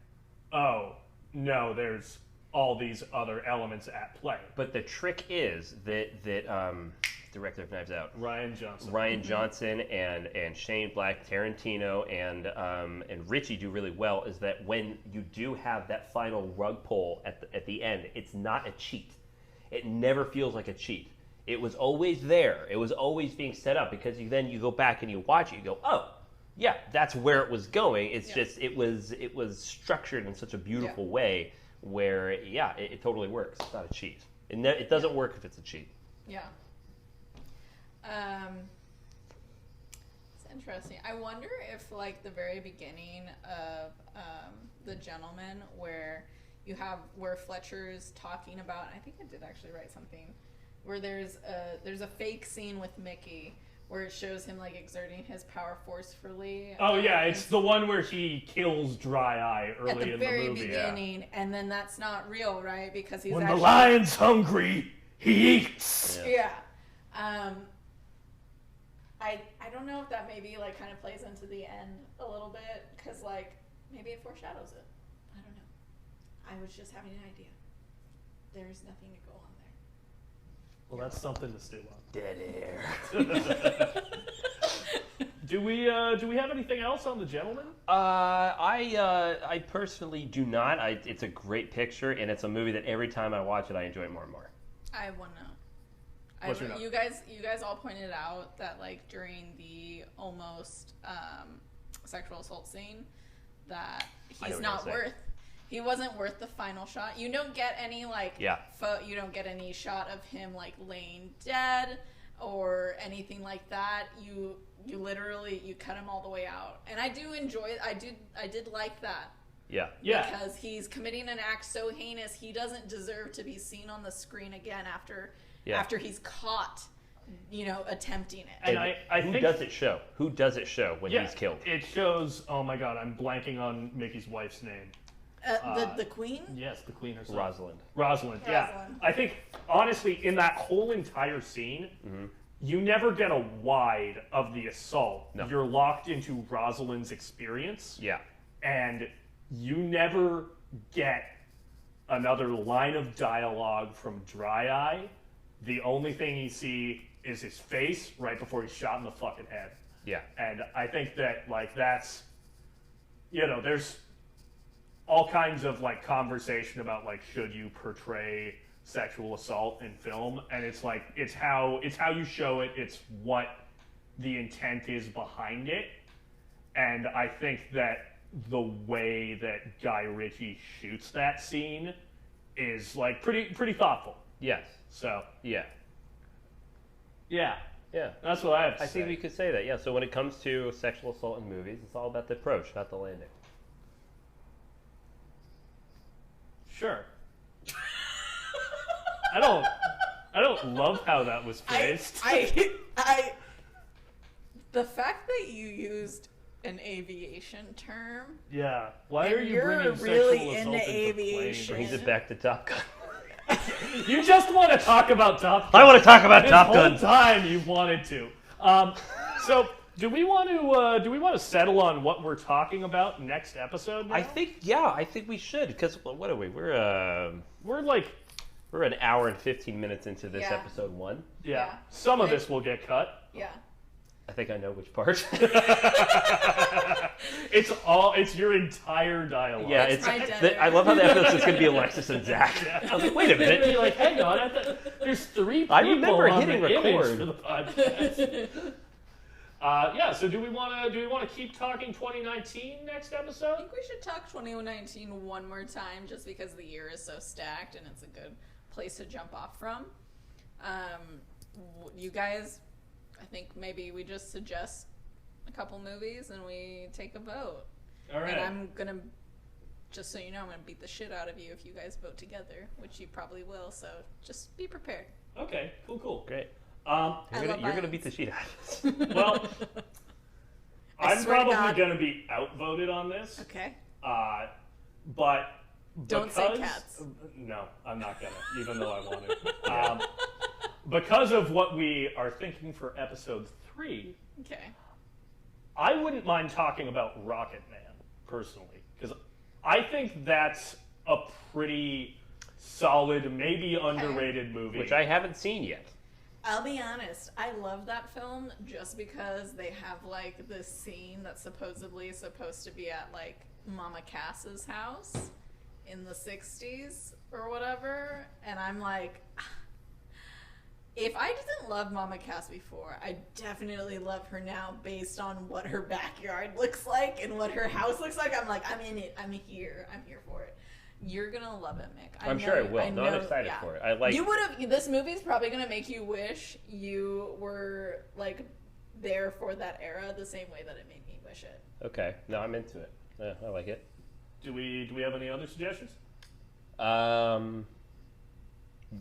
Speaker 4: oh, no, there's all these other elements at play.
Speaker 2: But the trick is that director of Knives Out,
Speaker 4: Ryan Johnson.
Speaker 2: Ryan Johnson and Shane Black, Tarantino, and Ritchie do really well, is that when you do have that final rug pull at the end, it's not a cheat. It never feels like a cheat. It was always there. It was always being set up, because then you go back and you watch it, you go, oh, yeah, that's where it was going. It's just it was structured in such a beautiful way where it totally works. It's not a cheat. It doesn't work if it's a cheat.
Speaker 5: Yeah. It's interesting. I wonder if, like, the very beginning of The Gentleman, where Fletcher's talking about, I think I did actually write something, where there's a fake scene with Mickey where it shows him like exerting his power forcefully.
Speaker 4: Oh yeah, it's the one where he kills Dry Eye early
Speaker 5: at the
Speaker 4: in
Speaker 5: very
Speaker 4: the movie.
Speaker 5: beginning, and then that's not real, right? Because he's
Speaker 4: When
Speaker 5: actually,
Speaker 4: the lion's hungry, he eats.
Speaker 5: Yeah. I don't know if that maybe like kind of plays into the end a little bit, because like maybe it foreshadows it. I don't know. I was just having an idea. There's nothing to go on there.
Speaker 4: Well, that's something to stew on.
Speaker 2: Dead air.
Speaker 4: Do we have anything else on The Gentleman?
Speaker 2: I personally do not. It's a great picture, and it's a movie that every time I watch it, I enjoy it more and more.
Speaker 5: I have one note.
Speaker 4: What's your note?
Speaker 5: You guys all pointed out that like during the almost sexual assault scene that he wasn't worth the final shot. You don't get any you don't get any shot of him like laying dead or anything like that. You literally cut him all the way out, and I do enjoy it. I did like that.
Speaker 2: Yeah.
Speaker 5: Because he's committing an act so heinous, he doesn't deserve to be seen on the screen again after he's caught, attempting it.
Speaker 4: And I
Speaker 2: who
Speaker 4: think,
Speaker 2: does it show? Who does it show when he's killed?
Speaker 4: It shows. Oh my God, I'm blanking on Mickey's wife's name.
Speaker 5: The queen?
Speaker 4: Yes, the queen herself.
Speaker 2: Rosalind.
Speaker 4: Yeah. I think honestly, in that whole entire scene, you never get a wide of the assault.
Speaker 2: No.
Speaker 4: You're locked into Rosalind's experience.
Speaker 2: Yeah.
Speaker 4: And you never get another line of dialogue from Dry Eye. The only thing you see is his face right before he's shot in the fucking head.
Speaker 2: Yeah.
Speaker 4: And I think that, that's, there's all kinds of, conversation about, should you portray sexual assault in film? And it's how you show it. It's what the intent is behind it. And I think that the way that Guy Ritchie shoots that scene is pretty thoughtful.
Speaker 2: Yes.
Speaker 4: So
Speaker 2: yeah,
Speaker 4: that's what I have to say.
Speaker 2: I think we could say that. Yeah. So when it comes to sexual assault in movies, it's all about the approach, not the landing.
Speaker 4: Sure. I don't love how that was phrased.
Speaker 5: The fact that you used an aviation term.
Speaker 4: Yeah. Why are you
Speaker 5: you're
Speaker 4: bringing
Speaker 5: really
Speaker 4: sexual assault
Speaker 5: into
Speaker 4: aviation?
Speaker 5: aviation.
Speaker 2: Brings it back to Top Gun.
Speaker 4: You just want to talk about Top Gun.
Speaker 2: I want to talk about Top Gun.
Speaker 4: This whole time you've wanted to. So do we want to settle on what we're talking about next episode now?
Speaker 2: I think we should, because what are we? We're an hour and 15 minutes into this episode 1.
Speaker 4: Yeah. Some of this will get cut.
Speaker 5: Yeah.
Speaker 2: I think I know which part.
Speaker 4: It's your entire dialogue.
Speaker 2: Yeah,
Speaker 5: my
Speaker 2: I love how the episode's going to be Alexis and Zack. I was like, wait a minute.
Speaker 4: You're like, hang on, there's 3 people
Speaker 2: I remember
Speaker 4: on
Speaker 2: hitting
Speaker 4: the image
Speaker 2: record
Speaker 4: for the podcast. So do we want to keep talking 2019 next episode?
Speaker 5: I think we should talk 2019 one more time, just because the year is so stacked and it's a good place to jump off from. You guys, I think maybe we just suggest a couple movies and we take a vote.
Speaker 4: All right.
Speaker 5: And I'm gonna, just so you know, I'm gonna beat the shit out of you if you guys vote together, which you probably will. So just be prepared.
Speaker 4: Okay. Cool.
Speaker 2: Great.
Speaker 5: You're
Speaker 2: You're gonna beat the shit out of us.
Speaker 4: Well, I'm
Speaker 5: swear to
Speaker 4: probably
Speaker 5: God.
Speaker 4: going to be outvoted on this.
Speaker 5: Okay.
Speaker 4: But
Speaker 5: Don't say cats.
Speaker 4: No, I'm not gonna, even though I want to. Because of what we are thinking for episode 3,
Speaker 5: Okay.
Speaker 4: I wouldn't mind talking about Rocket Man personally, because I think that's a pretty solid, maybe underrated movie.
Speaker 2: Which I haven't seen yet.
Speaker 5: I'll be honest, I love that film just because they have this scene that's supposedly supposed to be at Mama Cass's house in the 60s or whatever, and I'm like, if I didn't love Mama Cass before, I definitely love her now based on what her backyard looks like and what her house looks like. I'm like, I'm in it. I'm here for it. You're gonna love it, Mick.
Speaker 2: I'm sure I will. I'm excited for it.
Speaker 5: You would have. This movie's probably gonna make you wish you were there for that era, the same way that it made me wish it.
Speaker 2: Okay. No, I'm into it. Yeah, I like it.
Speaker 4: Do we have any other suggestions?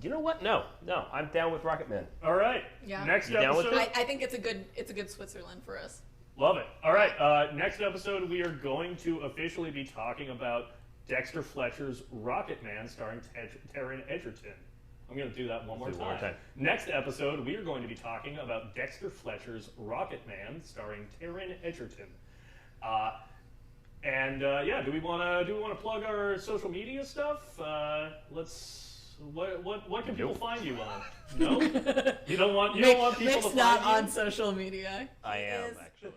Speaker 2: You know what? No. I'm down with Rocket Man.
Speaker 4: All right.
Speaker 5: Yeah.
Speaker 4: Next
Speaker 2: You down with
Speaker 4: episode.
Speaker 5: I think it's a good Switzerland for us.
Speaker 4: Love it. All right. Next episode, we are going to officially be talking about Dexter Fletcher's Rocket Man, starring Taron Egerton. I'm going to do that one more time. Next episode, we are going to be talking about Dexter Fletcher's Rocket Man, starring Taron Egerton. And yeah, do we want to plug our social media stuff? What can people find you on? No, you don't want people to
Speaker 5: Mick's
Speaker 4: find
Speaker 5: not
Speaker 4: you?
Speaker 5: on social media.
Speaker 2: I am, actually.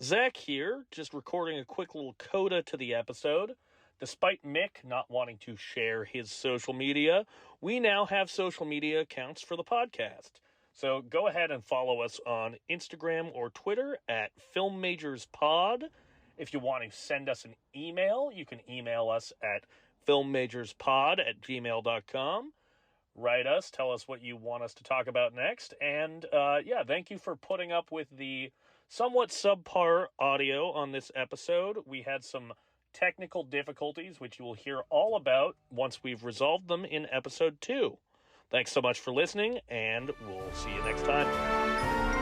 Speaker 4: Zack here, just recording a quick little coda to the episode. Despite Mick not wanting to share his social media, we now have social media accounts for the podcast. So go ahead and follow us on Instagram or Twitter at FilmMajorsPod. If you want to send us an email, you can email us at filmmajorspod@gmail.com. Write us, tell us what you want us to talk about next. And yeah, thank you for putting up with the somewhat subpar audio on this episode. We had some technical difficulties, which you will hear all about once we've resolved them in episode 2. Thanks so much for listening, and we'll see you next time.